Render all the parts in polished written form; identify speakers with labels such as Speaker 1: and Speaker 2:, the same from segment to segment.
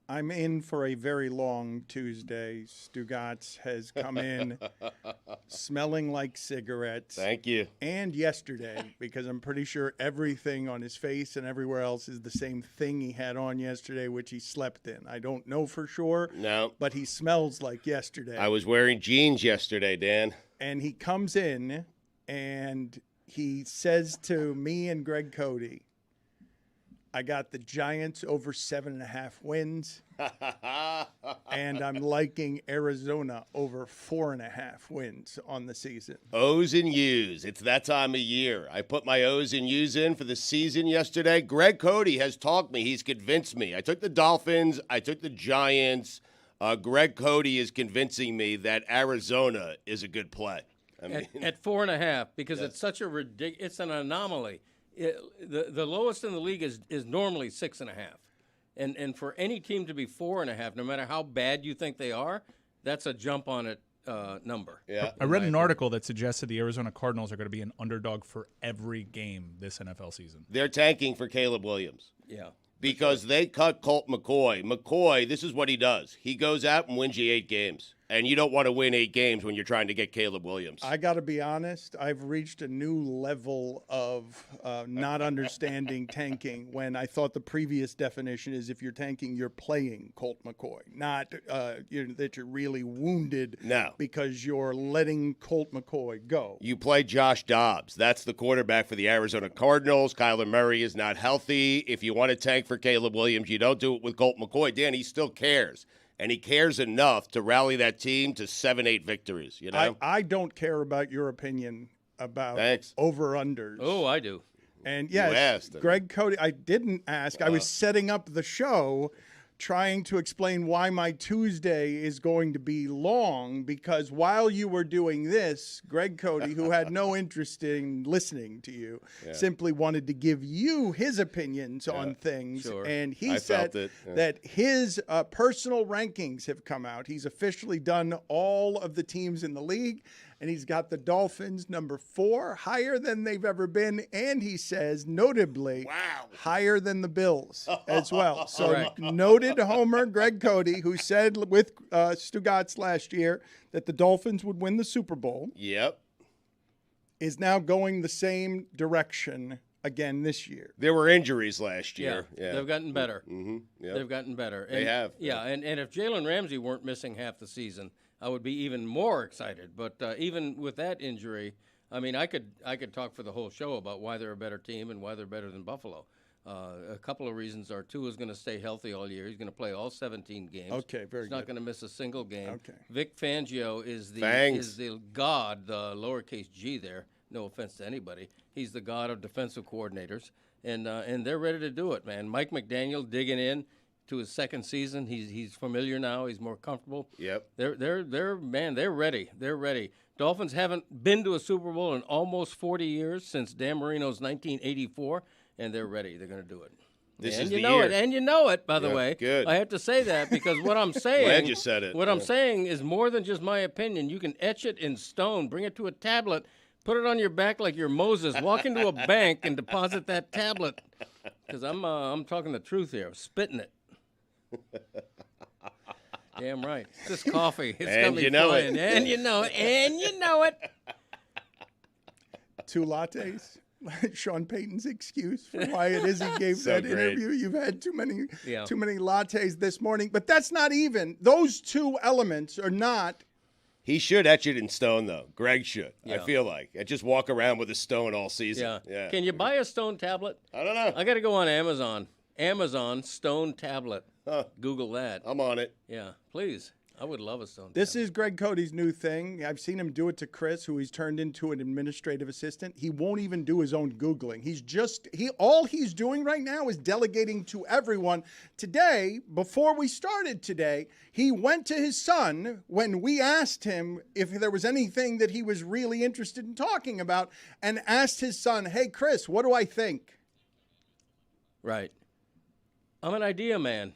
Speaker 1: I'm in for a very long Tuesday. Stugotz has come in smelling like cigarettes.
Speaker 2: Thank you.
Speaker 1: And yesterday, because I'm pretty sure everything on his face and everywhere else is the same thing he had on yesterday, which he slept in. I don't know for sure.
Speaker 2: No.
Speaker 1: But he smells like yesterday.
Speaker 2: I was wearing jeans yesterday, Dan.
Speaker 1: And he comes in and he says to me and Greg Cote, I got the Giants over 7.5 wins, and I'm liking Arizona over 4.5 wins on the season.
Speaker 2: O's and U's. It's that time of year. I put my O's and U's in for the season yesterday. Greg Cote has talked me. He's convinced me. I took the Dolphins. I took the Giants. Greg Cote is convincing me that Arizona is a good play. I mean,
Speaker 3: at 4.5, because it's such a it's an anomaly. The lowest in the league is normally 6.5, and for any team to be 4.5, no matter how bad you think they are, that's a jump on it number.
Speaker 2: Yeah,
Speaker 4: I read an article that suggested the Arizona Cardinals are going to be an underdog for every game this NFL season.
Speaker 2: They're tanking for Caleb Williams.
Speaker 3: Yeah.
Speaker 2: Because they cut Colt McCoy. McCoy, this is what he does. He goes out and wins you 8 games. And you don't want to win 8 games when you're trying to get Caleb Williams.
Speaker 1: I got to be honest. I've reached a new level of not understanding tanking when I thought the previous definition is if you're tanking, you're playing Colt McCoy, not that you're really wounded because you're letting Colt McCoy go.
Speaker 2: You play Josh Dobbs. That's the quarterback for the Arizona Cardinals. Kyler Murray is not healthy. If you want to tank for Caleb Williams, you don't do it with Colt McCoy. Dan, he still cares. And he cares enough to rally that team to 7-8 victories. You know,
Speaker 1: I don't care about your opinion about over-unders.
Speaker 3: Oh, I do.
Speaker 1: And yes, Greg Cote, I didn't ask. I was setting up the show trying to explain why my Tuesday is going to be long, because while you were doing this, Greg Cote, who had no interest in listening to you, simply wanted to give you his opinions on things.
Speaker 3: Sure.
Speaker 1: And he said that his personal rankings have come out. He's officially done all of the teams in the league, and he's got the Dolphins number 4, higher than they've ever been, and he says, notably, higher than the Bills as well. So noted homer Greg Cote, who said with Stugotz last year that the Dolphins would win the Super Bowl, is now going the same direction again this year.
Speaker 2: There were injuries last year.
Speaker 3: Yeah. They've gotten better.
Speaker 2: Yep.
Speaker 3: They've gotten better. And,
Speaker 2: they have.
Speaker 3: Yeah, and if Jalen Ramsey weren't missing half the season, I would be even more excited. But even with that injury, I mean, I could talk for the whole show about why they're a better team and why they're better than Buffalo. A couple of reasons are Tua is going to stay healthy all year. He's going to play all 17 games.
Speaker 1: Okay, very good.
Speaker 3: He's not going to miss a single game.
Speaker 1: Okay.
Speaker 3: Vic Fangio is the god, the lowercase g there. No offense to anybody. He's the god of defensive coordinators, and they're ready to do it, man. Mike McDaniel digging in to his second season. He's familiar now. He's more comfortable.
Speaker 2: Yep.
Speaker 3: They're ready. They're ready. Dolphins haven't been to a Super Bowl in almost 40 years since Dan Marino's 1984, and they're ready. They're going to do it.
Speaker 2: This
Speaker 3: and
Speaker 2: is
Speaker 3: you
Speaker 2: the
Speaker 3: know
Speaker 2: year.
Speaker 3: it, and you know it. By the way,
Speaker 2: good.
Speaker 3: I have to say that because what I'm saying,
Speaker 2: Glad you said it.
Speaker 3: What I'm saying is more than just my opinion. You can etch it in stone, bring it to a tablet, put it on your back like you're Moses, walk into a bank and deposit that tablet. Because I'm talking the truth here. I'm spitting it. Damn right. It's just coffee. It's
Speaker 2: And
Speaker 3: gonna
Speaker 2: you
Speaker 3: be
Speaker 2: know
Speaker 3: flying.
Speaker 2: it.
Speaker 3: And you know it. And you know it.
Speaker 1: 2 lattes. Sean Payton's excuse for why it is he gave
Speaker 2: So
Speaker 1: that
Speaker 2: great.
Speaker 1: interview. You've had too many lattes this morning. But that's not even. Those 2 elements are not.
Speaker 2: He should etch it in stone, though. Greg should. I
Speaker 3: Yeah.
Speaker 2: feel like. I just walk around with a stone all season.
Speaker 3: Yeah. Can you buy a stone tablet?
Speaker 2: I don't know.
Speaker 3: I got to go on Amazon. Amazon stone tablet. Google that.
Speaker 2: I'm on it.
Speaker 3: Yeah, please. I would love a stone
Speaker 1: This
Speaker 3: tablet.
Speaker 1: is Greg Cote's new thing. I've seen him do it to Chris, who he's turned into an administrative assistant. He won't even do his own Googling. All he's doing right now is delegating to everyone. Today, before we started today, he went to his son when we asked him if there was anything that he was really interested in talking about, and asked his son, hey, Chris, what do I think?
Speaker 3: Right. I'm an idea man.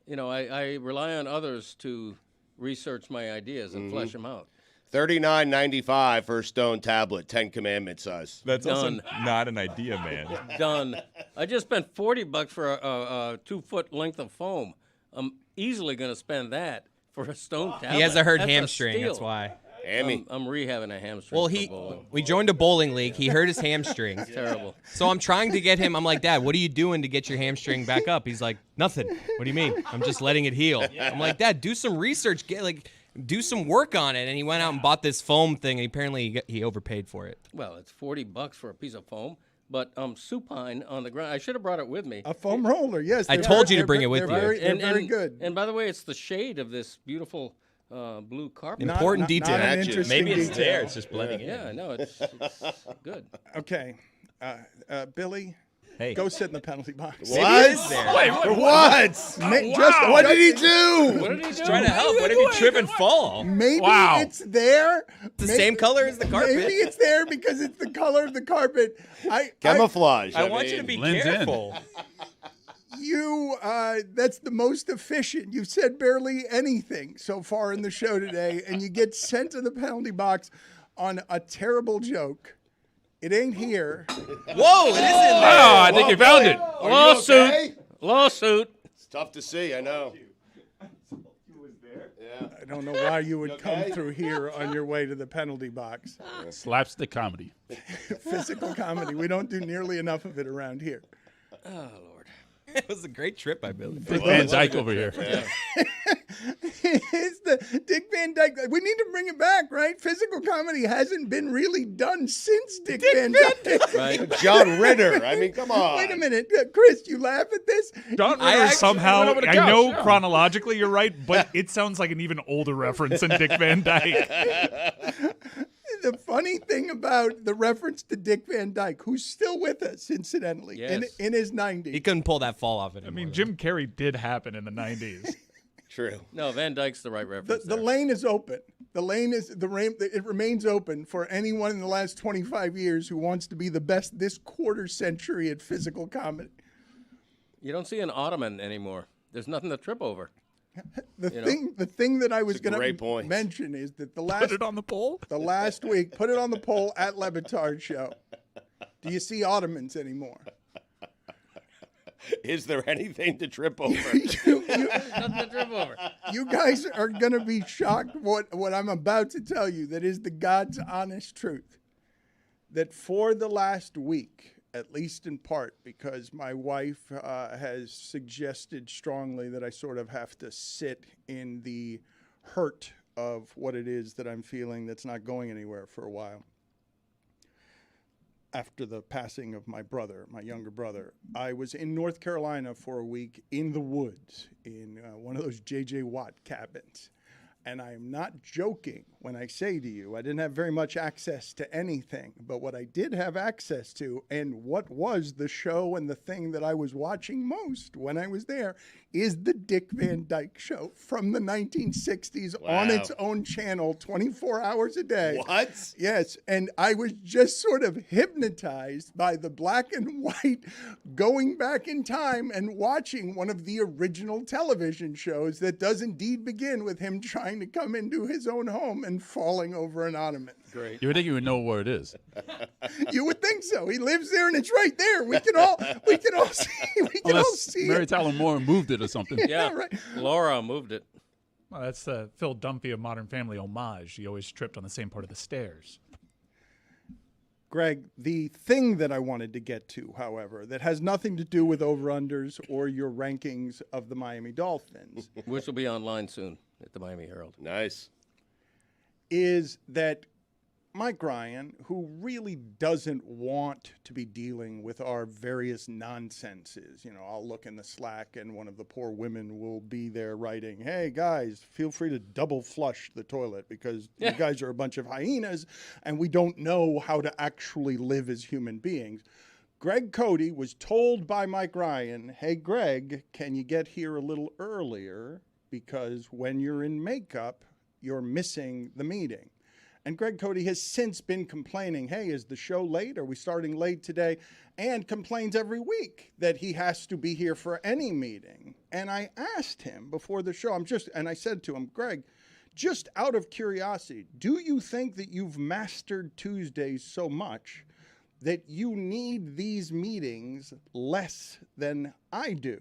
Speaker 3: You know, I rely on others to research my ideas and flesh them out.
Speaker 2: $39.95 for a stone tablet, 10 Commandment size.
Speaker 4: That's also
Speaker 3: Done.
Speaker 4: not an idea, man.
Speaker 3: Done. I just spent $40 for a 2-foot length of foam. I'm easily going to spend that for a stone tablet.
Speaker 5: He has a hurt
Speaker 3: That's
Speaker 5: hamstring.
Speaker 3: steal.
Speaker 5: That's why.
Speaker 2: Hammy.
Speaker 3: I'm rehabbing a hamstring.
Speaker 5: Well,
Speaker 3: for bowling.
Speaker 5: we joined a bowling league. He hurt his hamstring.
Speaker 3: Terrible.
Speaker 5: So I'm trying to get him. I'm like, Dad, what are you doing to get your hamstring back up? He's like, nothing. What do you mean? I'm just letting it heal. I'm like, Dad, do some research. Do some work on it. And he went out and bought this foam thing, and apparently he overpaid for it.
Speaker 3: Well, it's $40 for a piece of foam, but supine on the ground. I should have brought it with me.
Speaker 1: A foam roller, yes.
Speaker 5: I told you to bring it with you.
Speaker 1: They're very good.
Speaker 3: And by the way, it's the shade of this beautiful blue carpet.
Speaker 5: Important
Speaker 1: Not
Speaker 5: detail.
Speaker 1: an interesting
Speaker 6: Maybe it's
Speaker 1: detail.
Speaker 6: there. It's just blending in.
Speaker 3: Yeah, I know. It's good.
Speaker 1: Okay. Billy,
Speaker 6: Hey.
Speaker 1: go sit in the penalty box.
Speaker 2: What? For what? What did he do?
Speaker 3: What did he do?
Speaker 6: Trying to help. What if you trip and fall?
Speaker 1: Maybe
Speaker 4: Wow.
Speaker 1: it's there.
Speaker 5: The same color as the carpet.
Speaker 1: Maybe it's there because it's the color of the carpet.
Speaker 2: Camouflage.
Speaker 6: I want you to be
Speaker 4: blends in.
Speaker 6: careful.
Speaker 1: That's the most efficient. You've said barely anything so far in the show today, and you get sent to the penalty box on a terrible joke. It ain't here.
Speaker 5: Whoa, it is in there.
Speaker 4: Oh, I think you found it.
Speaker 2: Are you
Speaker 3: Lawsuit.
Speaker 2: okay?
Speaker 3: Lawsuit.
Speaker 2: It's tough to see, I know.
Speaker 1: I don't know why you would come
Speaker 2: okay?
Speaker 1: through here on your way to the penalty box.
Speaker 4: Slapstick comedy.
Speaker 1: Physical comedy. We don't do nearly enough of it around here.
Speaker 3: Oh, Lord.
Speaker 5: It was a great trip by Billy.
Speaker 4: Dick Van Dyke over here.
Speaker 1: It's the Dick Van Dyke. We need to bring it back, right? Physical comedy hasn't been really done since Dick Van Dyke.
Speaker 3: Right.
Speaker 2: John Ritter. I mean, come on.
Speaker 1: Wait a minute. Chris, you laugh at this?
Speaker 4: John Ritter
Speaker 5: actually
Speaker 4: somehow,
Speaker 6: went over the
Speaker 4: I
Speaker 6: couch,
Speaker 4: know
Speaker 6: yeah.
Speaker 4: chronologically you're right, but it sounds like an even older reference than Dick Van Dyke.
Speaker 1: The funny thing about the reference to Dick Van Dyke, who's still with us, incidentally,
Speaker 3: Yes.
Speaker 1: in his 90s.
Speaker 5: He couldn't pull that fall off anymore.
Speaker 4: I mean, Jim Carrey did happen in the 90s.
Speaker 2: True.
Speaker 3: No, Van Dyke's the right reference.
Speaker 1: The
Speaker 3: there.
Speaker 1: lane is open. It remains open for anyone in the last 25 years who wants to be the best this quarter century at physical comedy.
Speaker 3: You don't see an ottoman anymore. There's nothing to trip over.
Speaker 1: The thing that I was
Speaker 2: It's a
Speaker 1: going
Speaker 2: great
Speaker 1: to
Speaker 2: point.
Speaker 1: mention is that the
Speaker 4: Put it on the poll.
Speaker 1: last week, put it on the poll at Le Batard Show. Do you see ottomans anymore?
Speaker 2: Is there anything to trip over?
Speaker 3: Nothing to trip over.
Speaker 1: You guys are going to be shocked what I'm about to tell you. That is the God's honest truth. That for the last week, at least in part, because my wife has suggested strongly that I sort of have to sit in the hurt of what it is that I'm feeling that's not going anywhere for a while. After the passing of my brother, my younger brother, I was in North Carolina for a week in the woods in one of those J.J. Watt cabins. And I am not joking when I say to you, I didn't have very much access to anything. But what I did have access to, and what was the show and the thing that I was watching most when I was there, is the Dick Van Dyke Show from the 1960s on
Speaker 2: Wow.
Speaker 1: its own channel, 24 hours a day.
Speaker 2: What?
Speaker 1: Yes, and I was just sort of hypnotized by the black and white going back in time and watching one of the original television shows that does indeed begin with him trying to come into his own home and falling over an ottoman.
Speaker 3: Great.
Speaker 6: You would think you would know where it is.
Speaker 1: You would think so. He lives there and it's right there. We can all see
Speaker 6: Mary
Speaker 1: it.
Speaker 6: Tyler Moore moved it or something.
Speaker 3: Yeah.
Speaker 1: right.
Speaker 3: Laura moved it.
Speaker 4: Well, that's the Phil Dunphy of Modern Family homage. He always tripped on the same part of the stairs.
Speaker 1: Greg, the thing that I wanted to get to, however, that has nothing to do with over-unders or your rankings of the Miami Dolphins,
Speaker 3: Which will be online soon at the Miami Herald.
Speaker 2: Nice.
Speaker 1: is that Mike Ryan, who really doesn't want to be dealing with our various nonsenses, I'll look in the Slack and one of the poor women will be there writing, hey guys, feel free to double flush the toilet because you guys are a bunch of hyenas and we don't know how to actually live as human beings. Greg Cote was told by Mike Ryan, hey Greg, can you get here a little earlier because when you're in makeup, you're missing the meeting. And Greg Cote has since been complaining, hey, is the show late? Are we starting late today? And complains every week that he has to be here for any meeting. And I asked him before the show, and I said to him, Greg, just out of curiosity, do you think that you've mastered Tuesdays so much that you need these meetings less than I do?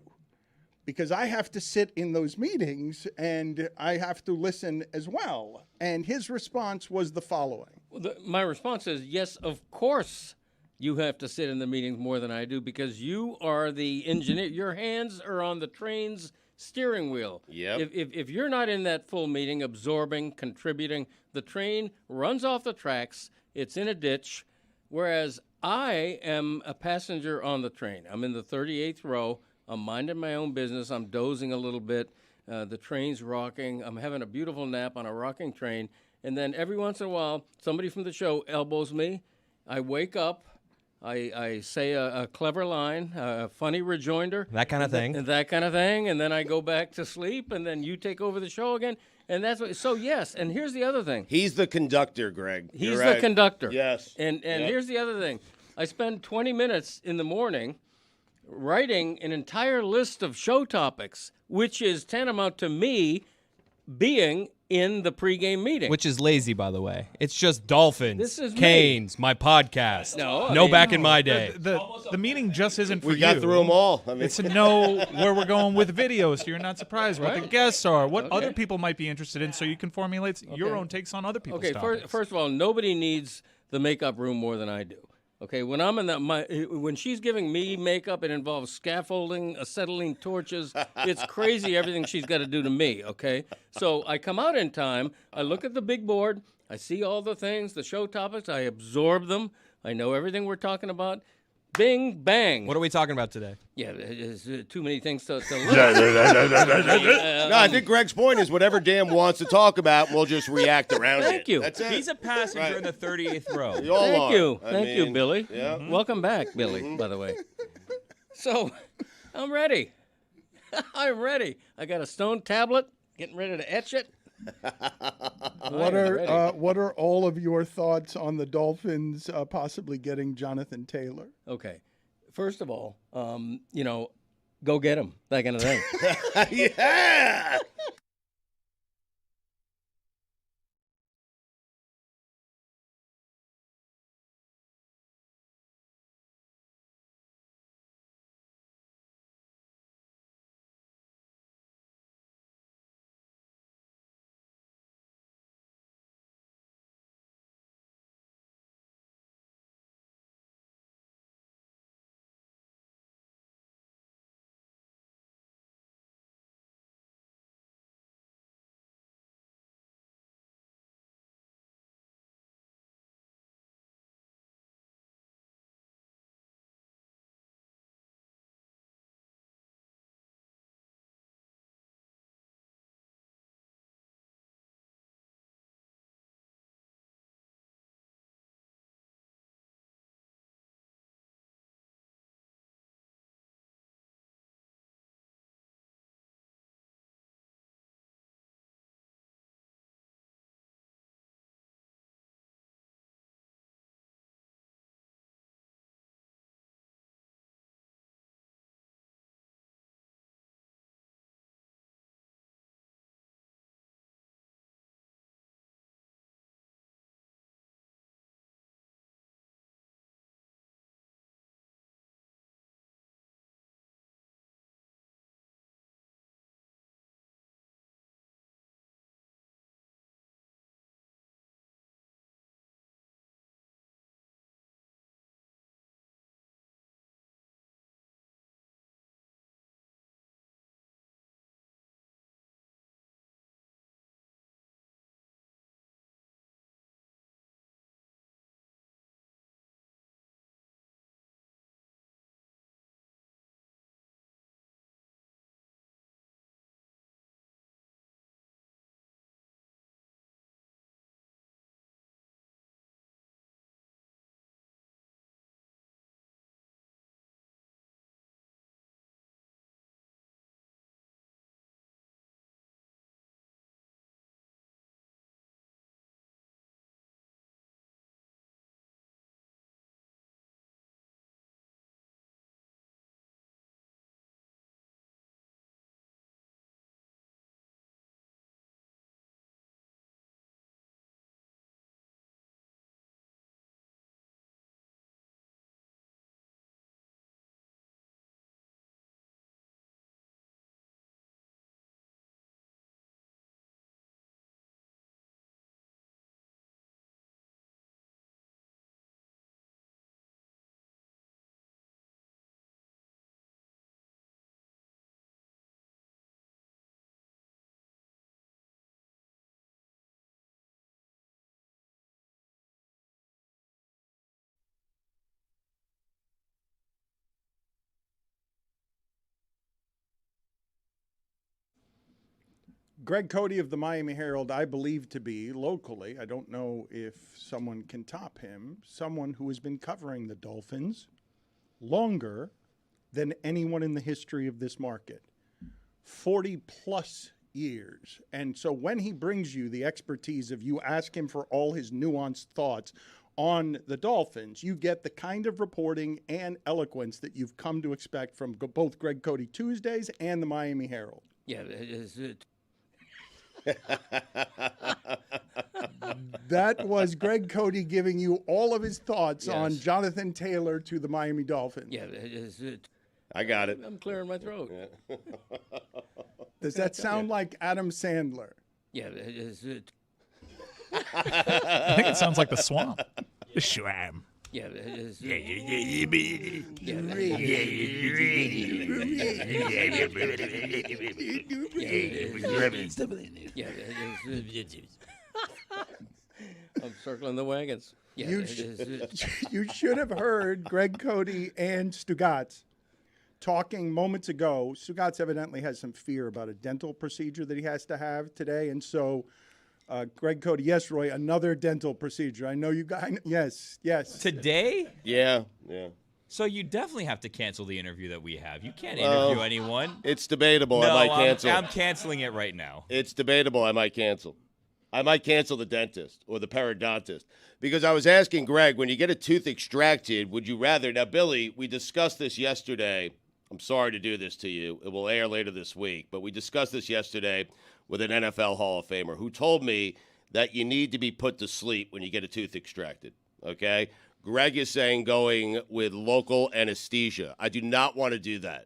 Speaker 1: because I have to sit in those meetings and I have to listen as well. And his response was the following.
Speaker 3: Well, my response is yes, of course you have to sit in the meetings more than I do because you are the engineer. Your hands are on the train's steering wheel.
Speaker 2: Yep.
Speaker 3: If you're not in that full meeting, absorbing, contributing, the train runs off the tracks. It's in a ditch, whereas I am a passenger on the train. I'm in the 38th row. I'm minding my own business. I'm dozing a little bit. The train's rocking. I'm having a beautiful nap on a rocking train. And then every once in a while, somebody from the show elbows me. I wake up. I say a clever line, a funny rejoinder.
Speaker 5: That kind of thing.
Speaker 3: And that kind of thing. And then I go back to sleep, and then you take over the show again. And that's what. So, yes. And here's the other thing.
Speaker 2: He's the conductor, Greg.
Speaker 3: He's
Speaker 2: You're
Speaker 3: the
Speaker 2: right.
Speaker 3: conductor.
Speaker 2: Yes.
Speaker 3: And here's the other thing. I spend 20 minutes in the morning writing an entire list of show topics, which is tantamount to me being in the pregame meeting.
Speaker 5: Which is lazy, by the way. It's just Dolphins,
Speaker 3: This is me.
Speaker 5: Canes, my podcast.
Speaker 3: No, I mean-
Speaker 5: back in my day.
Speaker 4: The meeting just isn't for
Speaker 2: We
Speaker 4: you.
Speaker 2: got through them all. I mean,
Speaker 4: It's to know where we're going with video, so you're not surprised what the
Speaker 3: Right.
Speaker 4: guests are, what
Speaker 3: Okay.
Speaker 4: other people might be interested in, so you can formulate your own takes on other people's
Speaker 3: Okay,
Speaker 4: topics.
Speaker 3: first of all, nobody needs the makeup room more than I do. Okay, when I'm in when she's giving me makeup, it involves scaffolding, acetylene torches. It's crazy everything she's got to do to me. Okay, so I come out in time. I look at the big board. I see all the things, the show topics. I absorb them. I know everything we're talking about. Bing bang.
Speaker 5: What are we talking about today?
Speaker 3: Yeah, there's too many things to list.
Speaker 2: no, I think Greg's point is whatever Dan wants to talk about, we'll just react around it.
Speaker 3: Thank you.
Speaker 2: That's it.
Speaker 6: He's a passenger
Speaker 2: Right.
Speaker 6: in the 38th row.
Speaker 2: You all
Speaker 3: Thank
Speaker 2: are.
Speaker 3: you.
Speaker 2: I
Speaker 3: Thank you,
Speaker 2: mean,
Speaker 3: Billy.
Speaker 2: Yeah.
Speaker 3: Welcome back, Billy, by the way. So, I'm ready. I'm ready. I got a stone tablet, getting ready to etch it.
Speaker 1: What
Speaker 3: ready.
Speaker 1: are all of your thoughts on the Dolphins possibly getting Jonathan Taylor?
Speaker 3: Okay. First of all, go get him, that kind of thing.
Speaker 2: Yeah.
Speaker 1: Greg Cote of the Miami Herald, I believe to be locally, I don't know if someone can top him, someone who has been covering the Dolphins longer than anyone in the history of this market. 40 plus years. And so when he brings you the expertise of you ask him for all his nuanced thoughts on the Dolphins, you get the kind of reporting and eloquence that you've come to expect from both Greg Cote Tuesdays and the Miami Herald.
Speaker 3: Yeah, it's
Speaker 1: That was Greg Cote giving you all of his thoughts on Jonathan Taylor to the Miami Dolphins.
Speaker 3: Yeah, it's
Speaker 2: I got it.
Speaker 3: I'm clearing my throat.
Speaker 2: Yeah.
Speaker 1: Does that sound like Adam Sandler?
Speaker 3: Yeah, it's
Speaker 4: I think it sounds like the swamp. The Schwam.
Speaker 3: yeah, it's I'm circling the wagons. Yeah,
Speaker 1: You should have heard Greg Cote and Stugotz talking moments ago. Stugotz evidently has some fear about a dental procedure that he has to have today. And so, Greg Cote, yes, Roy, another dental procedure. I know you guys, yes.
Speaker 7: Today?
Speaker 2: Yeah.
Speaker 7: So you definitely have to cancel the interview that we have. You can't interview anyone.
Speaker 2: It's debatable.
Speaker 7: No,
Speaker 2: I might cancel.
Speaker 7: I'm canceling it right now.
Speaker 2: It's debatable. I might cancel. I might cancel the dentist or the periodontist because I was asking Greg, when you get a tooth extracted, would you rather? Now, Billy, we discussed this yesterday. I'm sorry to do this to you. It will air later this week, but we discussed this yesterday with an NFL Hall of Famer who told me that you need to be put to sleep when you get a tooth extracted, okay? Greg is saying going with local anesthesia. I do not want to do that,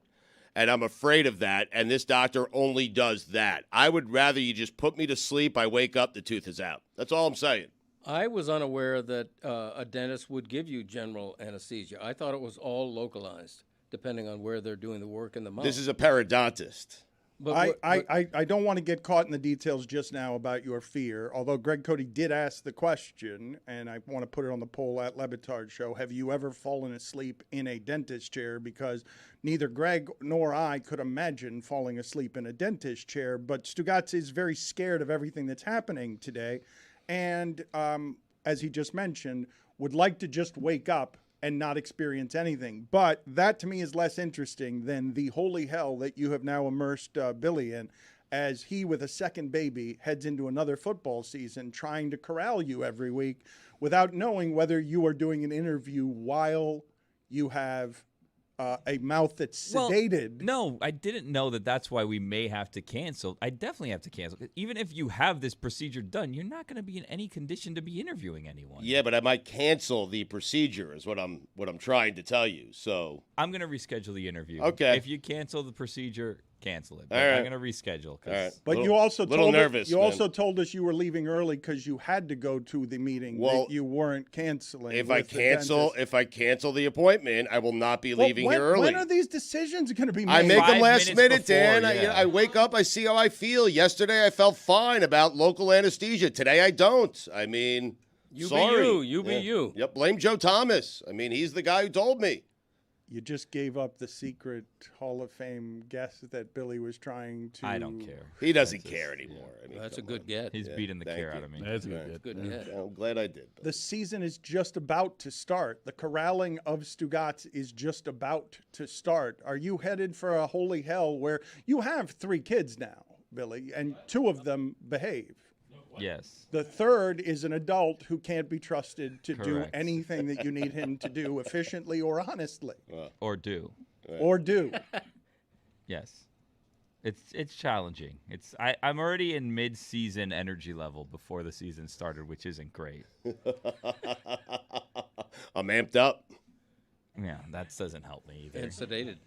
Speaker 2: and I'm afraid of that, and this doctor only does that. I would rather you just put me to sleep. I wake up, the tooth is out. That's all I'm saying.
Speaker 3: I was unaware that a dentist would give you general anesthesia. I thought it was all localized, depending on where they're doing the work in the mouth.
Speaker 2: This is a periodontist.
Speaker 1: I don't want to get caught in the details just now about your fear, although Greg Cote did ask the question, and I want to put it on the poll at Le Batard Show. Have you ever fallen asleep in a dentist chair? Because neither Greg nor I could imagine falling asleep in a dentist chair, but Stugotz is very scared of everything that's happening today, and as he just mentioned, would like to just wake up and not experience anything. But that to me is less interesting than the holy hell that you have now immersed Billy in as he, with a second baby, heads into another football season trying to corral you every week without knowing whether you are doing an interview while you have a mouth that's sedated.
Speaker 7: No, I didn't know that that's why we may have to cancel. I definitely have to cancel. Even if you have this procedure done, you're not going to be in any condition to be interviewing anyone.
Speaker 2: Yeah, but I might cancel the procedure is what I'm trying to tell you. So
Speaker 7: I'm going to reschedule the interview.
Speaker 2: Okay.
Speaker 7: If you cancel the procedure, cancel it. But
Speaker 2: All right.
Speaker 7: I'm going to reschedule.
Speaker 2: All right.
Speaker 1: But
Speaker 2: Little-
Speaker 1: you also
Speaker 2: little
Speaker 1: told
Speaker 2: nervous,
Speaker 1: you
Speaker 2: man.
Speaker 1: also told us you were leaving early because you had to go to the meeting.
Speaker 2: Well,
Speaker 1: that you weren't canceling.
Speaker 2: If
Speaker 1: with
Speaker 2: I cancel the appointment, I will not be leaving
Speaker 1: when,
Speaker 2: here early.
Speaker 1: When are these decisions going to be made?
Speaker 2: I make them
Speaker 7: 5
Speaker 2: last
Speaker 7: minutes
Speaker 2: minute,
Speaker 7: before,
Speaker 2: Dan.
Speaker 7: yeah.
Speaker 2: I wake up, I see how I feel. Yesterday, I felt fine about local anesthesia. Today, I don't. I mean,
Speaker 3: You
Speaker 2: sorry.
Speaker 3: be you. You be you.
Speaker 2: Yep, blame Joe Thomas. I mean, he's the guy who told me.
Speaker 1: You just gave up the secret Hall of Fame guess that Billy was trying to.
Speaker 7: I don't care.
Speaker 2: He doesn't care anymore. I mean,
Speaker 3: That's a
Speaker 2: come
Speaker 3: good
Speaker 2: on.
Speaker 3: get.
Speaker 7: He's beating the
Speaker 2: thank
Speaker 7: care
Speaker 2: you.
Speaker 7: out of me.
Speaker 6: That's
Speaker 2: All
Speaker 6: good.
Speaker 2: right.
Speaker 3: Good get.
Speaker 2: I'm glad I did.
Speaker 1: The season is just about to start. The corralling of Stugotz is just about to start. Are you headed for a holy hell where you have 3 kids now, Billy, and 2 of them behave?
Speaker 7: Yes.
Speaker 1: The third is an adult who can't be trusted to do
Speaker 7: Correct.
Speaker 1: anything that you need him to do efficiently or honestly.
Speaker 7: Or do.
Speaker 1: Or do.
Speaker 7: Yes. It's challenging. I'm already in mid-season energy level before the season started, which isn't great.
Speaker 2: I'm amped up.
Speaker 7: Yeah, that doesn't help me either.
Speaker 3: And sedated.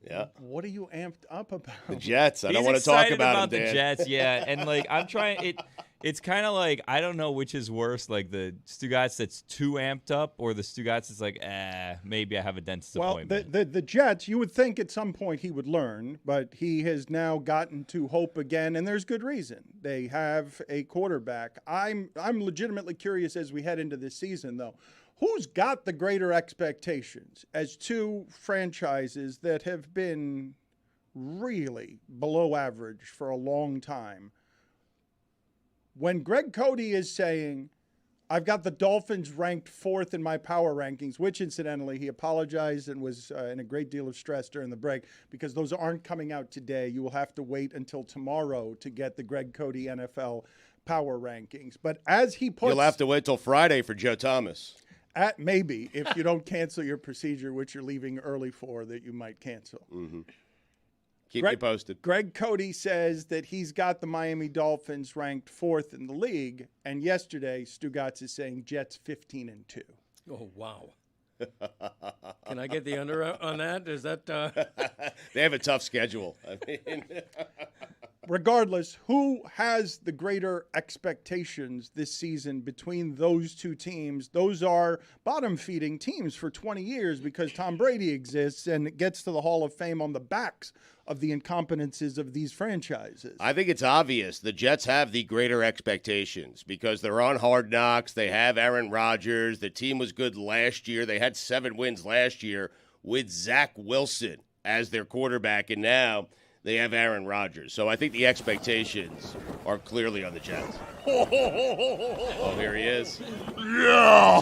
Speaker 2: Yeah.
Speaker 1: What are you amped up about?
Speaker 2: The Jets. I
Speaker 7: He's
Speaker 2: don't want to talk
Speaker 7: excited
Speaker 2: about them,
Speaker 7: the
Speaker 2: Dan.
Speaker 7: Jets, yeah. And like I'm trying it's kind of like I don't know which is worse, like the Stugotz that's too amped up or the Stugotz that's like, maybe I have a dentist
Speaker 1: Well,
Speaker 7: appointment.
Speaker 1: the Jets, you would think at some point he would learn, but he has now gotten to hope again, and there's good reason. They have a quarterback. I'm legitimately curious as we head into this season, though. Who's got the greater expectations as 2 franchises that have been really below average for a long time? when Greg Cote is saying, I've got the Dolphins ranked 4th in my power rankings, which incidentally, he apologized and was in a great deal of stress during the break because those aren't coming out today. You will have to wait until tomorrow to get the Greg Cote NFL power rankings. But as he puts...
Speaker 2: You'll have to wait till Friday for Joe Thomas.
Speaker 1: Maybe, if you don't cancel your procedure, which you're leaving early for, that you might cancel.
Speaker 2: Mm-hmm. Keep me posted.
Speaker 1: Greg Cote says that he's got the Miami Dolphins ranked 4th in the league, and yesterday Stugotz is saying Jets 15-2.
Speaker 3: Oh, wow. Can I get the under on that? Is that
Speaker 2: They have a tough schedule. I mean,
Speaker 1: regardless, who has the greater expectations this season between those two teams? Those are bottom-feeding teams for 20 years because Tom Brady exists and gets to the Hall of Fame on the backs of the incompetences of these franchises.
Speaker 2: I think it's obvious the Jets have the greater expectations because they're on Hard Knocks. They have Aaron Rodgers. The team was good last year. They had 7 wins last year with Zach Wilson as their quarterback, and now they have Aaron Rodgers. So I think the expectations are clearly on the Jets. Oh, here he is.
Speaker 8: Yeah.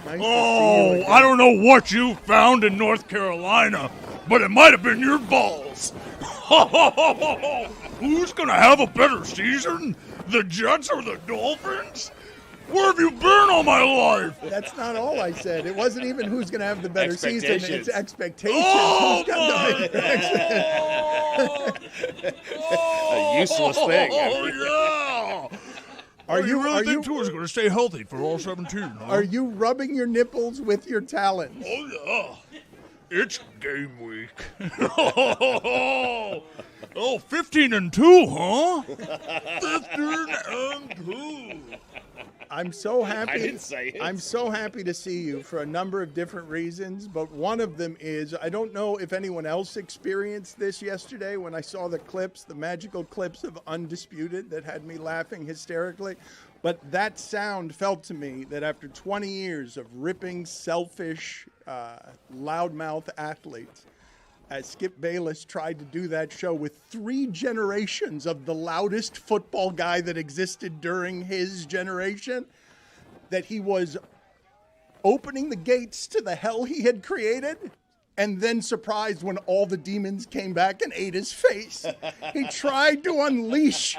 Speaker 8: I don't know what you found in North Carolina, but it might have been your balls. Who's going to have a better season, the Jets or the Dolphins? Where have you been all my life?
Speaker 1: That's not all I said. It wasn't even who's going to have the better season. It's expectations.
Speaker 8: Oh,
Speaker 2: A useless thing.
Speaker 8: Oh, yeah. Are you really think Tua's going to stay healthy for all 17? Huh?
Speaker 1: Are you rubbing your nipples with your talons?
Speaker 8: Oh, yeah. It's game week. 15-2, huh? 15-2.
Speaker 1: I'm so happy.
Speaker 2: I didn't say it.
Speaker 1: I'm so happy to see you for a number of different reasons, but one of them is I don't know if anyone else experienced this yesterday when I saw the clips, the magical clips of Undisputed that had me laughing hysterically. But that sound felt to me that after 20 years of ripping, selfish, loudmouth athletes, as Skip Bayless tried to do that show with 3 generations of the loudest football guy that existed during his generation, that he was opening the gates to the hell he had created and then surprised when all the demons came back and ate his face. He tried to unleash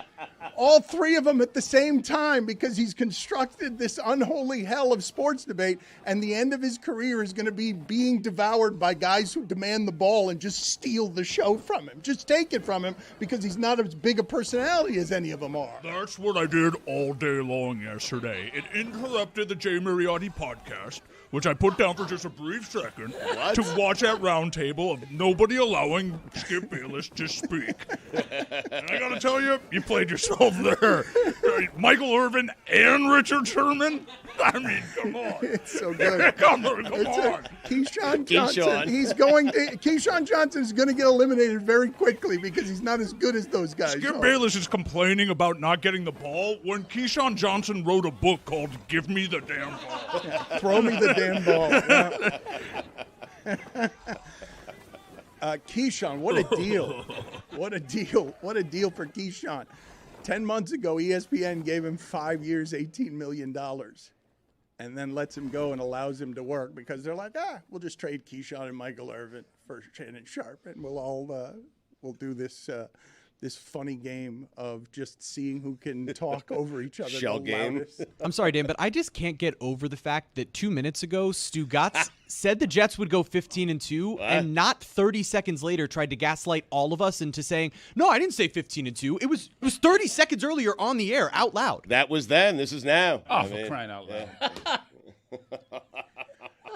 Speaker 1: all 3 of them at the same time because he's constructed this unholy hell of sports debate, and the end of his career is going to be being devoured by guys who demand the ball and just steal the show from him. Just take it from him because he's not as big a personality as any of them are.
Speaker 8: That's what I did all day long yesterday. It interrupted the Jay Mariotti podcast, which I put down for just a brief second to watch that roundtable of nobody allowing Skip Bayless to speak. And I got to tell you, you played yourself there. Michael Irvin and Richard Sherman? I mean, come on.
Speaker 1: It's so good.
Speaker 8: come on.
Speaker 1: Keyshawn Johnson. Keyshawn Johnson is going to get eliminated very quickly because he's not as good as those guys.
Speaker 8: Skip Bayless is complaining about not getting the ball when Keyshawn Johnson wrote a book called Give Me the Damn Ball.
Speaker 1: Yeah, throw me the damn ball. Yeah. Keyshawn, what a deal. What a deal. What a deal for Keyshawn. 10 months ago, ESPN gave him 5 years, $18 million. And then lets him go and allows him to work because they're like, we'll just trade Keyshawn and Michael Irvin for Shannon Sharp, and we'll do this this funny game of just seeing who can talk over each other.
Speaker 2: Shell game.
Speaker 9: I'm sorry, Dan, but I just can't get over the fact that 2 minutes ago, Stugotz said the Jets would go 15-2, and not 30 seconds later tried to gaslight all of us into saying, no, I didn't say 15-2. It was 30 seconds earlier on the air, out loud.
Speaker 2: That was then. This is now.
Speaker 6: Oh, for crying out loud.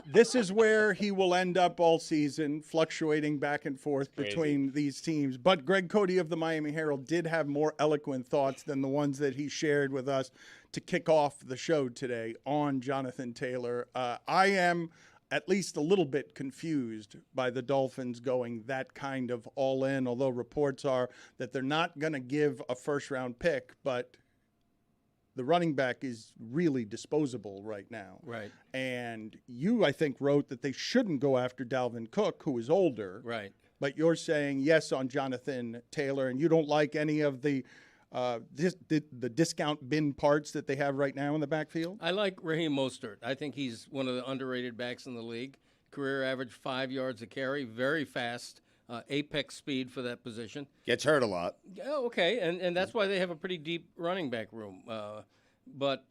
Speaker 1: This is where he will end up all season, fluctuating back and forth between these teams. But Greg Cote of the Miami Herald did have more eloquent thoughts than the ones that he shared with us to kick off the show today on Jonathan Taylor. I am at least a little bit confused by the Dolphins going that kind of all in, although reports are that they're not going to give a first-round pick, but the running back is really disposable right now.
Speaker 3: Right.
Speaker 1: And you, I think, wrote that they shouldn't go after Dalvin Cook, who is older.
Speaker 3: Right.
Speaker 1: But you're saying yes on Jonathan Taylor, and you don't like any of the the discount bin parts that they have right now in the backfield?
Speaker 3: I like Raheem Mostert. I think he's one of the underrated backs in the league. Career average 5 yards a carry, very fast, apex speed for that position.
Speaker 2: Gets hurt a lot.
Speaker 3: Oh, okay, and that's why they have a pretty deep running back room. But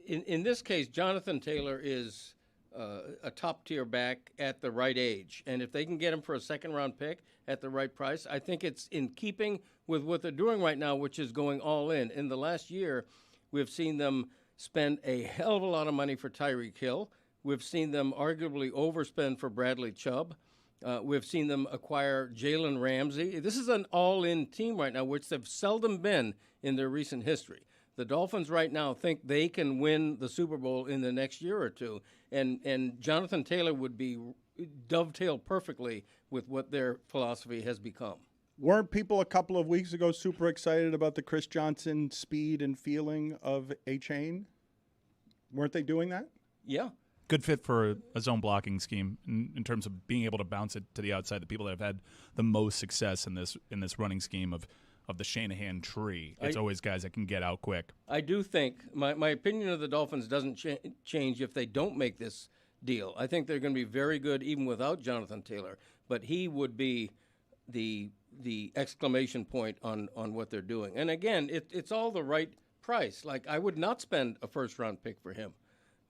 Speaker 3: in this case, Jonathan Taylor is a top-tier back at the right age. And if they can get him for a second-round pick at the right price, I think it's in keeping with what they're doing right now, which is going all in. In the last year, we've seen them spend a hell of a lot of money for Tyreek Hill. We've seen them arguably overspend for Bradley Chubb. We've seen them acquire Jalen Ramsey. This is an all-in team right now, which they've seldom been in their recent history. The Dolphins right now think they can win the Super Bowl in the next year or two, and Jonathan Taylor would be dovetail perfectly with what their philosophy has become.
Speaker 1: Weren't people a couple of weeks ago super excited about the Chris Johnson speed and feeling of a chain? Weren't they doing that?
Speaker 3: Yeah.
Speaker 4: Good fit for a zone blocking scheme in terms of being able to bounce it to the outside. The people that have had the most success in this running scheme of the Shanahan tree, it's always guys that can get out quick.
Speaker 3: I do think my opinion of the Dolphins doesn't change if they don't make this deal. I think they're going to be very good even without Jonathan Taylor, but he would be the exclamation point on what they're doing. And again, it's all the right price. Like, I would not spend a first-round pick for him.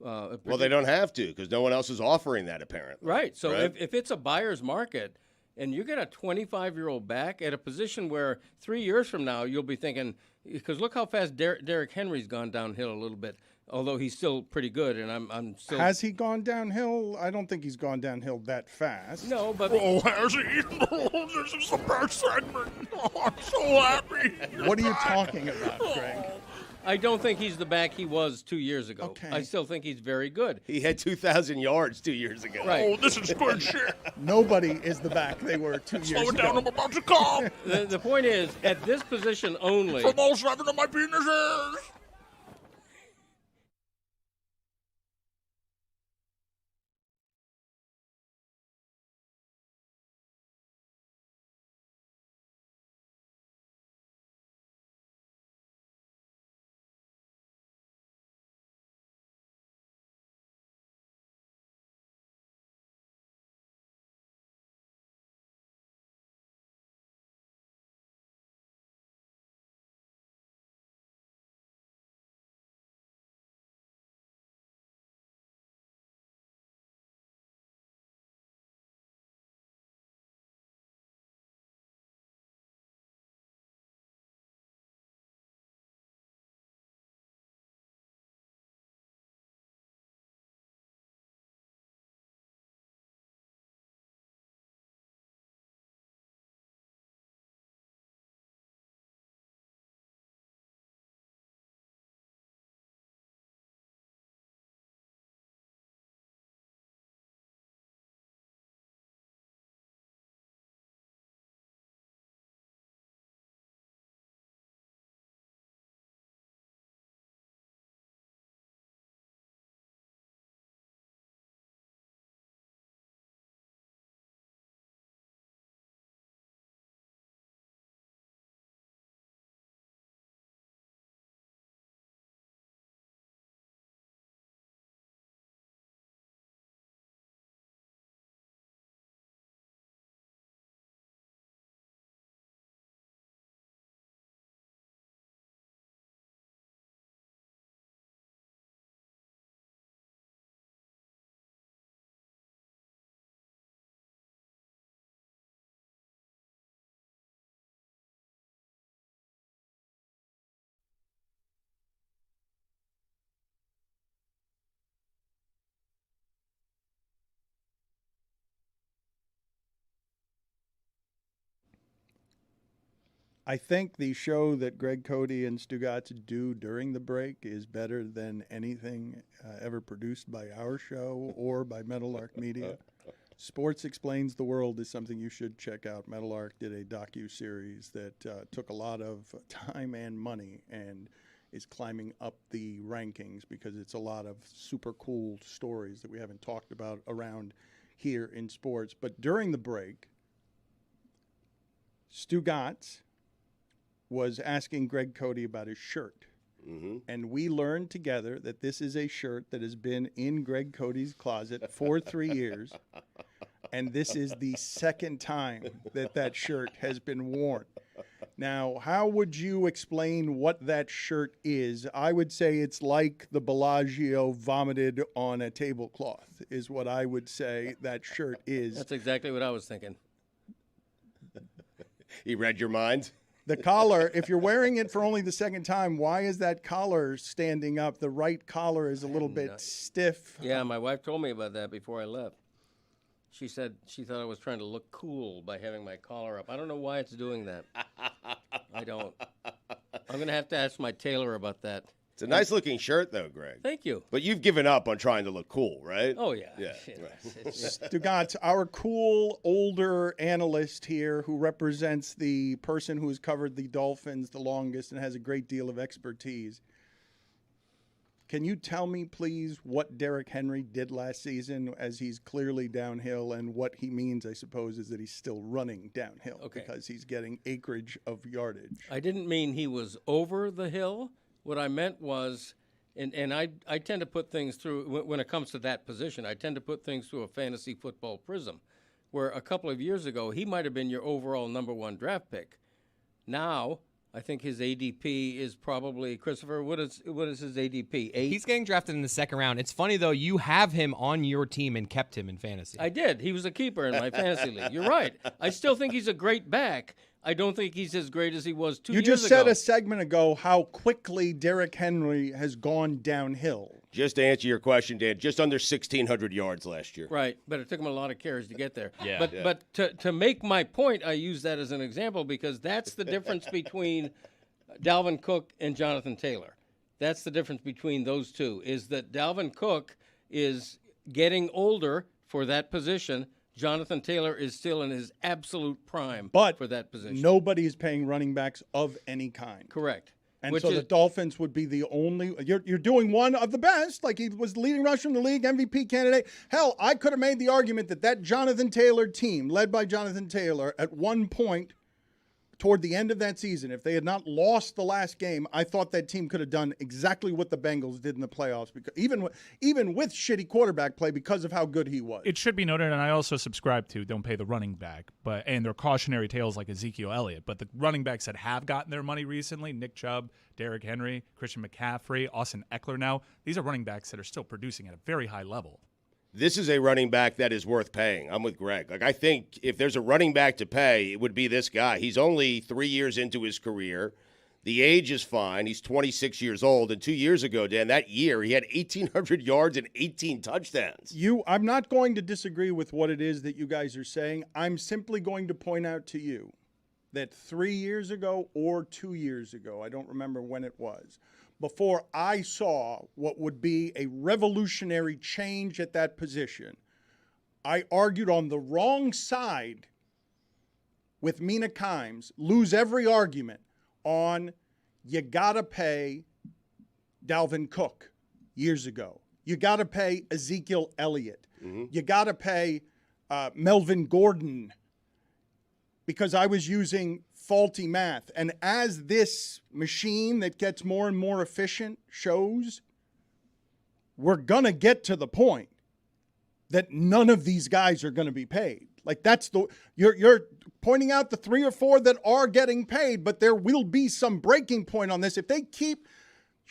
Speaker 2: Well, they don't have to because no one else is offering that apparently.
Speaker 3: Right. So if it's a buyer's market and you get a 25-year-old back at a position where 3 years from now you'll be thinking, because look how fast Derrick Henry's gone downhill a little bit, although he's still pretty good, and I'm still.
Speaker 1: Has he gone downhill? I don't think he's gone downhill that fast.
Speaker 3: No, but
Speaker 8: Oh, has he? Oh, this is the best segment. Oh, I'm so happy.
Speaker 1: What are you talking about, Greg?
Speaker 3: I don't think he's the back he was 2 years ago.
Speaker 1: Okay.
Speaker 3: I still think he's very good.
Speaker 2: He had 2,000 yards 2 years ago.
Speaker 3: Right.
Speaker 8: Oh, this is good shit.
Speaker 1: Nobody is the back they were 2 years
Speaker 8: Slow it
Speaker 1: ago.
Speaker 8: down, I'm about to come.
Speaker 3: The point is, at this position only,
Speaker 8: From all 7 of my penises.
Speaker 1: I think the show that Greg Cote and Stugotz do during the break is better than anything ever produced by our show or by Meadowlark Media. Sports Explains the World is something you should check out. Meadowlark did a docu-series that took a lot of time and money and is climbing up the rankings because it's a lot of super cool stories that we haven't talked about around here in sports. But during the break, Stugotz was asking Greg Cote about his shirt. And we learned together that this is a shirt that has been in Greg Cote's closet for 3 years. And this is the second time that shirt has been worn. Now, how would you explain what that shirt is? I would say it's like the Bellagio vomited on a tablecloth is what I would say that shirt is.
Speaker 3: That's exactly what I was thinking.
Speaker 2: He read your mind?
Speaker 1: The collar, if you're wearing it for only the second time, why is that collar standing up? The right collar is a little bit stiff.
Speaker 3: Yeah, my wife told me about that before I left. She said she thought I was trying to look cool by having my collar up. I don't know why it's doing that. I don't. I'm going to have to ask my tailor about that.
Speaker 2: It's a nice-looking shirt, though, Greg.
Speaker 3: Thank you.
Speaker 2: But you've given up on trying to look cool, right?
Speaker 3: Oh, yeah.
Speaker 2: Yeah.
Speaker 1: Stugotz, our cool, older analyst here who represents the person who has covered the Dolphins the longest and has a great deal of expertise. Can you tell me, please, what Derrick Henry did last season as he's clearly downhill, and what he means, I suppose, is that he's still running downhill because he's getting acreage of yardage?
Speaker 3: I didn't mean he was over the hill. What I meant was, and I tend to put things through, when it comes to that position, I tend to put things through a fantasy football prism, where a couple of years ago, he might have been your overall number 1 draft pick. Now, I think his ADP is probably, Christopher, what is his ADP? 8?
Speaker 5: He's getting drafted in the second round. It's funny, though, you have him on your team and kept him in fantasy.
Speaker 3: I did. He was a keeper in my fantasy league. You're right. I still think he's a great back. I don't think he's as great as he was 2 years ago.
Speaker 1: You just said a segment ago how quickly Derrick Henry has gone downhill.
Speaker 2: Just to answer your question, Dan, just under 1,600 yards last year.
Speaker 3: Right, but it took him a lot of carries to get there.
Speaker 5: Yeah.
Speaker 3: But to make my point, I use that as an example because that's the difference between Dalvin Cook and Jonathan Taylor. That's the difference between those two, is that Dalvin Cook is getting older for that position. Jonathan Taylor is still in his absolute prime for that position.
Speaker 1: Nobody is paying running backs of any kind.
Speaker 3: Correct.
Speaker 1: And so the Dolphins would be the only – you're doing one of the best. Like, he was leading rusher in the league, MVP candidate. Hell, I could have made the argument that Jonathan Taylor team, led by Jonathan Taylor, at one point toward the end of that season, if they had not lost the last game, I thought that team could have done exactly what the Bengals did in the playoffs, because even with shitty quarterback play, because of how good he was.
Speaker 4: It should be noted, and I also subscribe to don't pay the running back, and they're cautionary tales like Ezekiel Elliott. But the running backs that have gotten their money recently, Nick Chubb, Derrick Henry, Christian McCaffrey, Austin Eckler now, these are running backs that are still producing at a very high level.
Speaker 2: This is a running back that is worth paying. I'm with Greg. Like, I think if there's a running back to pay, it would be this guy. He's only 3 years into his career. The age is fine. He's 26 years old. And 2 years ago, Dan, that year, he had 1,800 yards and 18 touchdowns.
Speaker 1: I'm not going to disagree with what it is that you guys are saying. I'm simply going to point out to you that 3 years ago or 2 years ago, I don't remember when it was, before I saw what would be a revolutionary change at that position, I argued on the wrong side with Mina Kimes, lose every argument on you got to pay Dalvin Cook years ago. You got to pay Ezekiel Elliott. Mm-hmm. You got to pay Melvin Gordon, because I was using faulty math. And as this machine that gets more and more efficient shows, we're going to get to the point that none of these guys are going to be paid. Like, that's you're pointing out the 3 or 4 that are getting paid, but there will be some breaking point on this. If they keep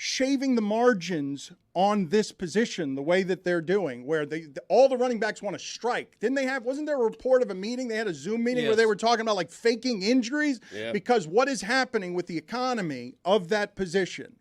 Speaker 1: shaving the margins on this position the way that they're doing, where all the running backs want to strike. Wasn't there a report of a meeting? They had a Zoom meeting where they were talking about like faking injuries, because what is happening with the economy of that position?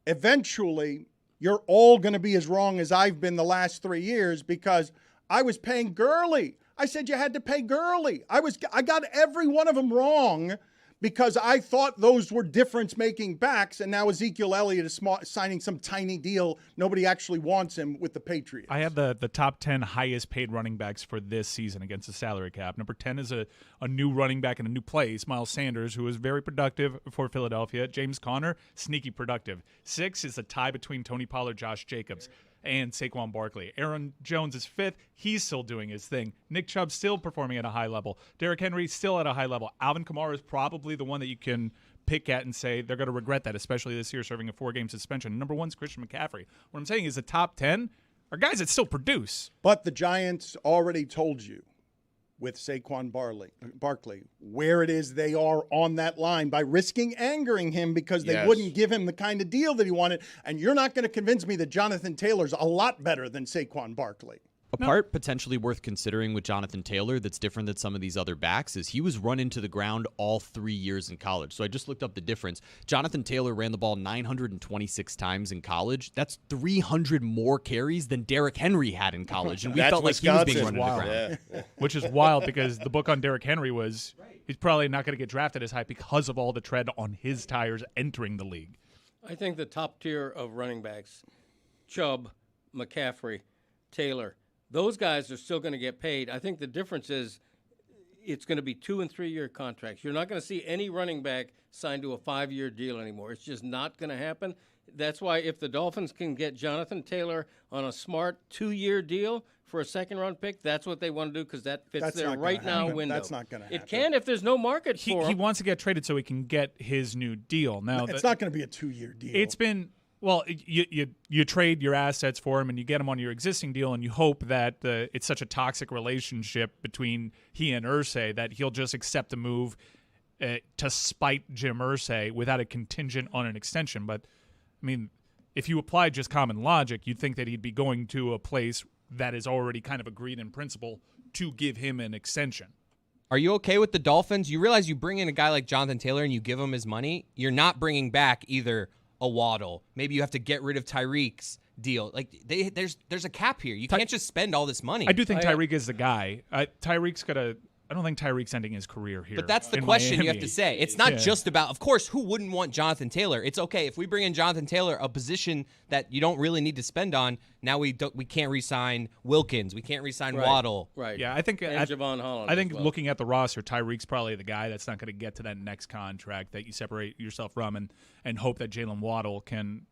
Speaker 1: Eventually, you're all going to be as wrong as I've been the last 3 years, because I was paying Gurley. I said you had to pay Gurley. I got every one of them wrong, because I thought those were difference-making backs, and now Ezekiel Elliott is signing some tiny deal. Nobody actually wants him with the Patriots.
Speaker 4: I have the top 10 highest-paid running backs for this season against the salary cap. Number 10 is a new running back in a new place, Miles Sanders, who is very productive for Philadelphia. James Conner, sneaky productive. 6 is a tie between Tony Pollard, Josh Jacobs. and Saquon Barkley. Aaron Jones is 5th. He's still doing his thing. Nick Chubb still performing at a high level. Derrick Henry still at a high level. Alvin Kamara is probably the one that you can pick at and say they're going to regret that, especially this year serving a 4-game suspension. Number 1 is Christian McCaffrey. What I'm saying is the top 10 are guys that still produce.
Speaker 1: But the Giants already told you with Saquon Barkley where it is they are on that line by risking angering him because they wouldn't give him the kind of deal that he wanted. And you're not going to convince me that Jonathan Taylor's a lot better than Saquon Barkley.
Speaker 9: A part potentially worth considering with Jonathan Taylor that's different than some of these other backs is he was run into the ground all 3 years in college. So I just looked up the difference. Jonathan Taylor ran the ball 926 times in college. That's 300 more carries than Derrick Henry had in college. And we felt like he was being run into the ground.
Speaker 4: Yeah. Which is wild because the book on Derrick Henry was he's probably not going to get drafted as high because of all the tread on his tires entering the league.
Speaker 3: I think the top tier of running backs, Chubb, McCaffrey, Taylor, those guys are still going to get paid. I think the difference is it's going to be 2- and 3-year contracts. You're not going to see any running back signed to a 5-year deal anymore. It's just not going to happen. That's why if the Dolphins can get Jonathan Taylor on a smart 2-year deal for a second-round pick, that's what they want to do because that fits their right-now window.
Speaker 1: That's not going to happen.
Speaker 3: It can if there's no market for him.
Speaker 4: He wants to get traded so he can get his new deal. Now
Speaker 1: it's not going to be a 2-year deal.
Speaker 4: It's been... Well, you trade your assets for him and you get him on your existing deal and you hope that it's such a toxic relationship between he and Irsay that he'll just accept a move to spite Jim Irsay without a contingent on an extension. But, I mean, if you apply just common logic, you'd think that he'd be going to a place that is already kind of agreed in principle to give him an extension.
Speaker 5: Are you okay with the Dolphins? You realize you bring in a guy like Jonathan Taylor and you give him his money, you're not bringing back either a Waddle. Maybe you have to get rid of Tyreek's deal. Like there's a cap here. You can't just spend all this money.
Speaker 4: I do think Tyreek is the guy. Tyreek's got a. I don't think Tyreek's ending his career here.
Speaker 5: But that's the question Miami. You have to say. It's not just about, of course, who wouldn't want Jonathan Taylor? It's okay. If we bring in Jonathan Taylor, a position that you don't really need to spend on, now we can't re-sign Wilkins. We can't re-sign Waddle.
Speaker 3: Right.
Speaker 4: Yeah, I think
Speaker 3: Javon Holland.
Speaker 4: I think looking at the roster, Tyreek's probably the guy that's not going to get to that next contract that you separate yourself from and hope that Jalen Waddle can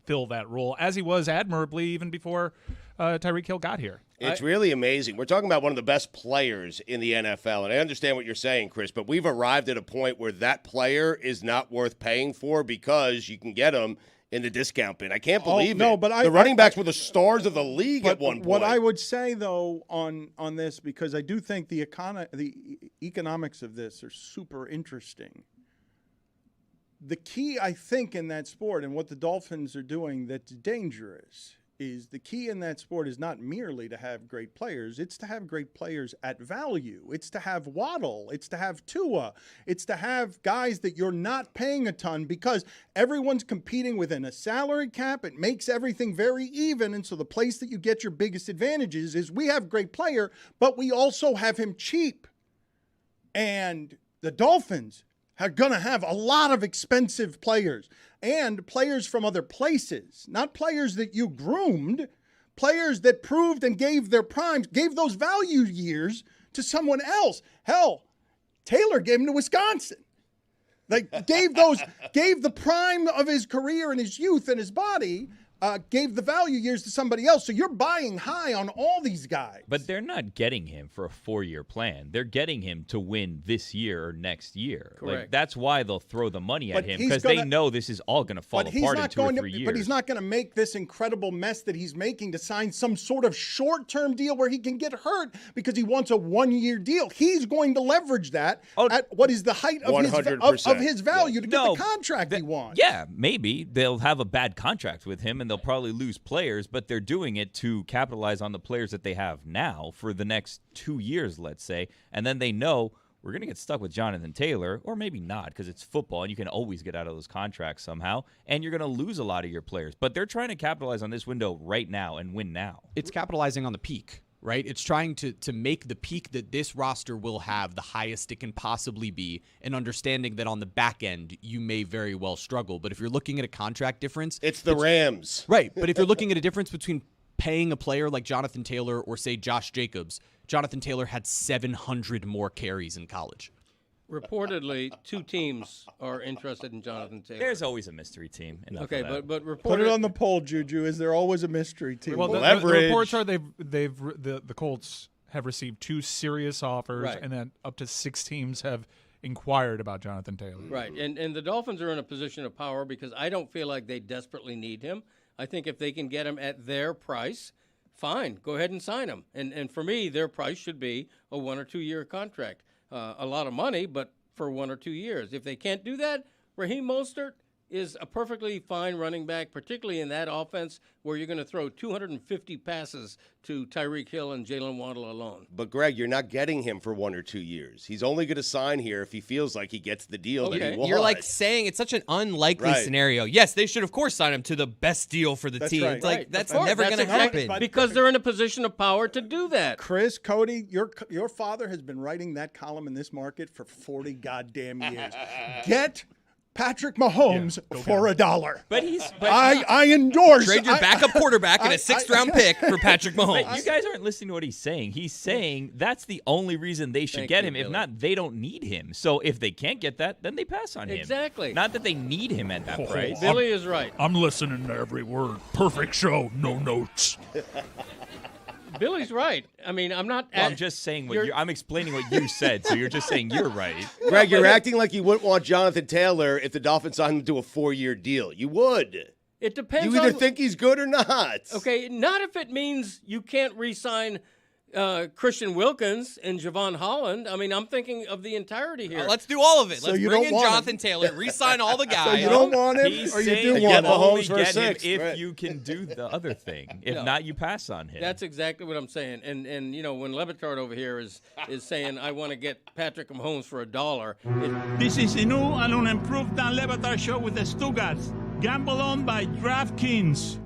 Speaker 4: fill that role, as he was admirably even before Tyreek Hill got here.
Speaker 2: It's really amazing. We're talking about one of the best players in the NFL, and I understand what you're saying, Chris, but we've arrived at a point where that player is not worth paying for because you can get him in the discount bin. I can't believe it.
Speaker 1: But
Speaker 2: the running backs were the stars of the league at one point.
Speaker 1: What I would say, though, on this, because I do think the economics of this are super interesting. The key, I think, in that sport and what the Dolphins are doing that's dangerous is the key in that sport is not merely to have great players. It's to have great players at value. It's to have Waddle. It's to have Tua. It's to have guys that you're not paying a ton because everyone's competing within a salary cap. It makes everything very even. And so the place that you get your biggest advantages is we have great player, but we also have him cheap. And the Dolphins are going to have a lot of expensive players and players from other places, not players that you groomed, players that proved and gave their primes, gave those value years to someone else. Hell, Taylor gave them to Wisconsin. Like gave the prime of his career and his youth and his body, gave the value years to somebody else. So you're buying high on all these guys.
Speaker 7: But they're not getting him for a 4-year plan. They're getting him to win this year or next year.
Speaker 3: Correct.
Speaker 7: Like, that's why they'll throw the money at him because they know this is all going to fall apart in 2 or 3 years.
Speaker 1: But he's not going to make this incredible mess that he's making to sign some sort of short-term deal where he can get hurt because he wants a 1-year deal. He's going to leverage that at what is the height of his value to get the contract he wants.
Speaker 7: Yeah, maybe they'll have a bad contract with him and they'll probably lose players, but they're doing it to capitalize on the players that they have now for the next 2 years, let's say. And then they know we're going to get stuck with Jonathan Taylor, or maybe not because it's football and you can always get out of those contracts somehow, and you're going to lose a lot of your players. But they're trying to capitalize on this window right now and win now.
Speaker 9: It's capitalizing on the peak. Right? It's trying to make the peak that this roster will have the highest it can possibly be and understanding that on the back end, you may very well struggle. But if you're looking at a contract difference...
Speaker 2: It's the Rams.
Speaker 9: Right. But if you're looking at a difference between paying a player like Jonathan Taylor or, say, Josh Jacobs, Jonathan Taylor had 700 more carries in college.
Speaker 3: Reportedly, 2 teams are interested in Jonathan Taylor.
Speaker 7: There's always a mystery team.
Speaker 3: Okay, but
Speaker 1: Put it on the poll, Juju. Is there always a mystery team?
Speaker 4: Well, the reports are the Colts have received 2 serious offers,
Speaker 3: Right.
Speaker 4: and then up to 6 teams have inquired about Jonathan Taylor.
Speaker 3: Right, and the Dolphins are in a position of power because I don't feel like they desperately need him. I think if they can get him at their price, fine, go ahead and sign him. And for me, their price should be a 1 or 2 year contract. A lot of money, but for 1 or 2 years. If they can't do that, Raheem Mostert is a perfectly fine running back, particularly in that offense where you're going to throw 250 passes to Tyreek Hill and Jalen Waddle alone.
Speaker 2: But, Greg, you're not getting him for 1 or 2 years. He's only going to sign here if he feels like he gets the deal that he wants.
Speaker 5: You're like saying it's such an unlikely scenario. Yes, they should, of course, sign him to the best deal for the team.
Speaker 1: Right.
Speaker 5: It's like, that's never going to happen.
Speaker 3: Because they're in a position of power to do that.
Speaker 1: Chris, Cody, your father has been writing that column in this market for 40 goddamn years. Get Patrick Mahomes for $1.
Speaker 5: But
Speaker 1: I endorse.
Speaker 5: Trade your backup quarterback and a 6th-round pick for Patrick Mahomes.
Speaker 7: But you guys aren't listening to what he's saying. He's saying that's the only reason they should get him. If not, they don't need him. So if they can't get that, then they pass on him.
Speaker 3: Exactly.
Speaker 7: Not that they need him at that price.
Speaker 3: Billy is right.
Speaker 8: I'm listening to every word. Perfect show, no notes.
Speaker 3: Billy's right. I mean, I'm not.
Speaker 7: Well, I'm just saying I'm explaining what you said, so you're just saying you're right.
Speaker 2: Greg, you're acting like you wouldn't want Jonathan Taylor if the Dolphins signed him to a 4-year deal. You would.
Speaker 3: It depends.
Speaker 2: You either think he's good or not.
Speaker 3: Okay, not if it means you can't re-sign Christian Wilkins and Javon Holland. I mean, I'm thinking of the entirety here.
Speaker 5: Let's do all of it.
Speaker 1: So
Speaker 5: Let's
Speaker 1: you
Speaker 5: bring
Speaker 1: don't
Speaker 5: in
Speaker 1: want
Speaker 5: Jonathan Taylor, re-sign all the guys.
Speaker 1: So you don't want him,
Speaker 7: He's
Speaker 1: or you
Speaker 7: saying
Speaker 1: do
Speaker 7: you
Speaker 1: want him?
Speaker 2: Mahomes for
Speaker 7: get him
Speaker 2: six,
Speaker 7: if
Speaker 2: right.
Speaker 7: you can do the other thing. If
Speaker 3: No.
Speaker 7: not, you pass on him.
Speaker 3: That's exactly what I'm saying. And you know, when Le Batard over here is saying, I want to get Patrick Mahomes for $1,
Speaker 8: This is a new and unimproved Dan Le Batard Show with the Stugotz. Gamble on by DraftKings.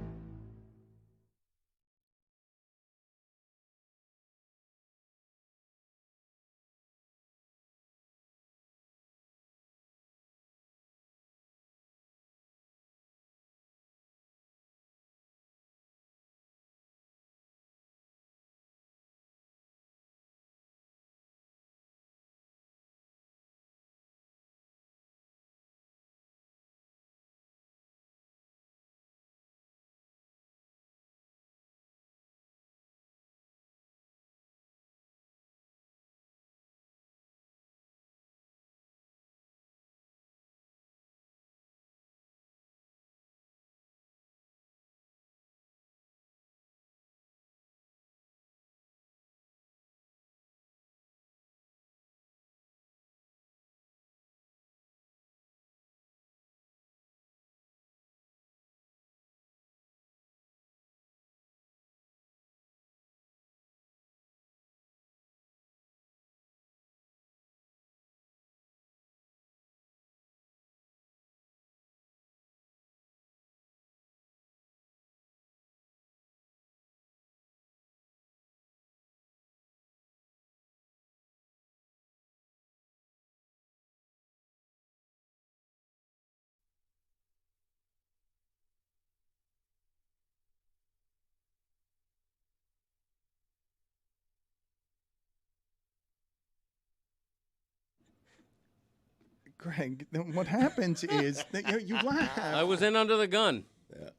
Speaker 1: Greg, then what happens is that you laugh.
Speaker 3: I was in under the gun.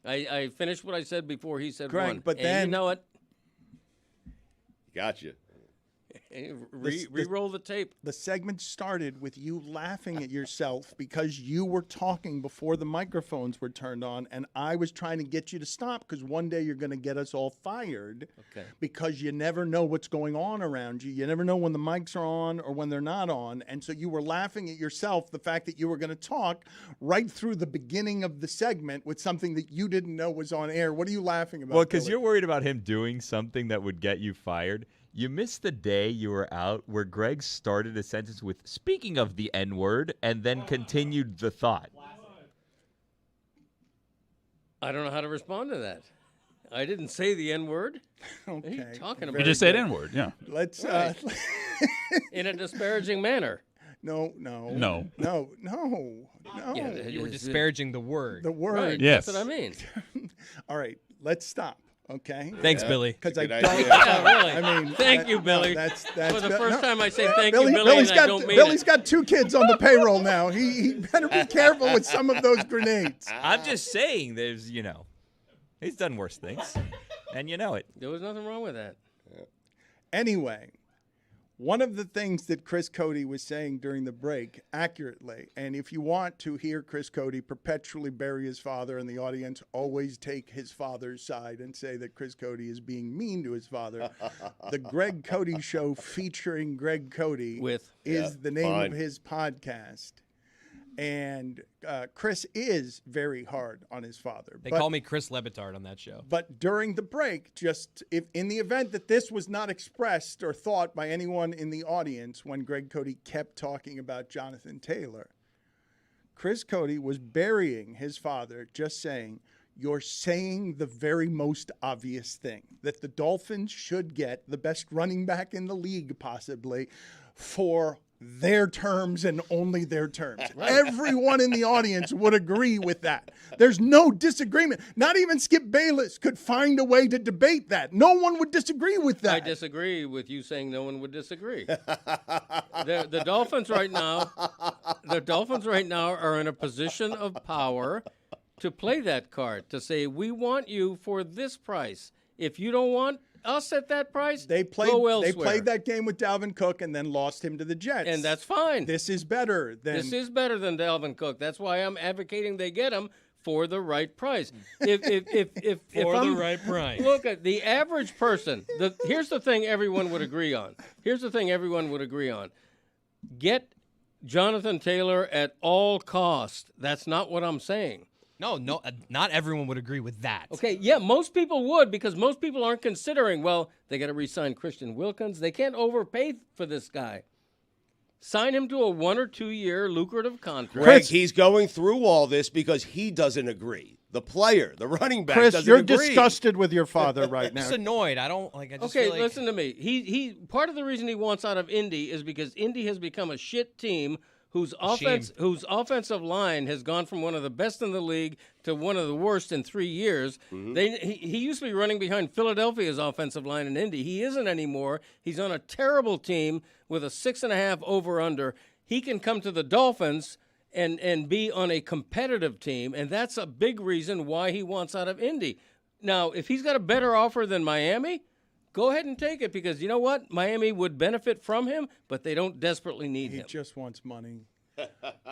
Speaker 3: I finished what I said before he said
Speaker 1: Greg,
Speaker 3: one.
Speaker 1: but
Speaker 3: And
Speaker 1: then-
Speaker 3: you know what?
Speaker 2: Gotcha.
Speaker 3: Re-roll the tape.
Speaker 1: The segment started with you laughing at yourself because you were talking before the microphones were turned on, and I was trying to get you to stop because one day you're going to get us all fired because you never know what's going on around you. You never know when the mics are on or when they're not on, and so you were laughing at yourself, the fact that you were going to talk right through the beginning of the segment with something that you didn't know was on air. What are you laughing about?
Speaker 7: Well, because
Speaker 1: Billy?
Speaker 7: you're worried about him doing something that would get you fired. You missed the day you were out where Greg started a sentence with, speaking of the N-word, and then continued the thought.
Speaker 3: I don't know how to respond to that. I didn't say the N-word.
Speaker 1: Okay.
Speaker 3: What are you talking about?
Speaker 8: You just said N-word, yeah.
Speaker 1: Let's
Speaker 3: In a disparaging manner.
Speaker 1: No.
Speaker 5: You were disparaging the word.
Speaker 1: The word.
Speaker 3: Right.
Speaker 8: Yes.
Speaker 3: That's what I mean.
Speaker 1: All right, let's stop. Okay.
Speaker 5: Thanks, Billy.
Speaker 1: Because I
Speaker 2: Good
Speaker 1: don't.
Speaker 2: idea.
Speaker 3: Yeah, really.
Speaker 1: I mean,
Speaker 3: Thank you, Billy.
Speaker 1: That's
Speaker 3: For the first
Speaker 1: no.
Speaker 3: time I say thank
Speaker 1: Billy,
Speaker 3: you, Billy, and I don't mean
Speaker 1: Billy's
Speaker 3: it.
Speaker 1: got 2 kids on the payroll now. He better be careful with some of those grenades.
Speaker 7: I'm just saying, there's he's done worse things, and you know it.
Speaker 3: There was nothing wrong with that.
Speaker 1: Anyway, one of the things that Chris Cote was saying during the break accurately, and if you want to hear Chris Cote perpetually bury his father in the audience, always take his father's side and say that Chris Cote is being mean to his father. The Greg Cote Show featuring Greg Cote is the name of his podcast. And Chris is very hard on his father.
Speaker 5: They call me Chris Le Batard on that show.
Speaker 1: But during the break, just if in the event that this was not expressed or thought by anyone in the audience when Greg Cote kept talking about Jonathan Taylor, Chris Cote was burying his father, just saying, you're saying the very most obvious thing, that the Dolphins should get the best running back in the league possibly for their terms and only their terms. Right. Everyone in the audience would agree with that. There's no disagreement. Not even Skip Bayless could find a way to debate that. No one would disagree with that.
Speaker 3: I disagree with you saying no one would disagree. The Dolphins right now, are in a position of power to play that card, to say, we want you for this price. If you don't want us at that price,
Speaker 1: go elsewhere. They played that game with Dalvin Cook and then lost him to the Jets.
Speaker 3: And that's fine.
Speaker 1: This is better than
Speaker 3: Dalvin Cook. That's why I'm advocating they get him for the right price. If
Speaker 5: the right price.
Speaker 3: Look at the average person. Here's the thing everyone would agree on. Get Jonathan Taylor at all cost. That's not what I'm saying.
Speaker 5: No, not everyone would agree with that.
Speaker 3: Okay, yeah, most people would, because most people aren't considering, well, they got to re-sign Christian Wilkins. They can't overpay for this guy. Sign him to a 1 or 2 year lucrative contract.
Speaker 2: Greg, he's going through all this because he doesn't agree. The player, the running back,
Speaker 1: Chris,
Speaker 2: doesn't
Speaker 1: you're
Speaker 2: agree.
Speaker 1: disgusted with your father right now.
Speaker 5: I'm just annoyed. I just
Speaker 3: okay,
Speaker 5: feel like...
Speaker 3: listen to me. He part of the reason he wants out of Indy is because Indy has become a shit team whose offensive line has gone from one of the best in the league to one of the worst in 3 years. Mm-hmm. He used to be running behind Philadelphia's offensive line in Indy. He isn't anymore. He's on a terrible team with a 6.5 over-under. He can come to the Dolphins and be on a competitive team, and that's a big reason why he wants out of Indy. Now, if he's got a better offer than Miami, go ahead and take it, because you know what? Miami would benefit from him, but they don't desperately need him.
Speaker 1: He just wants money.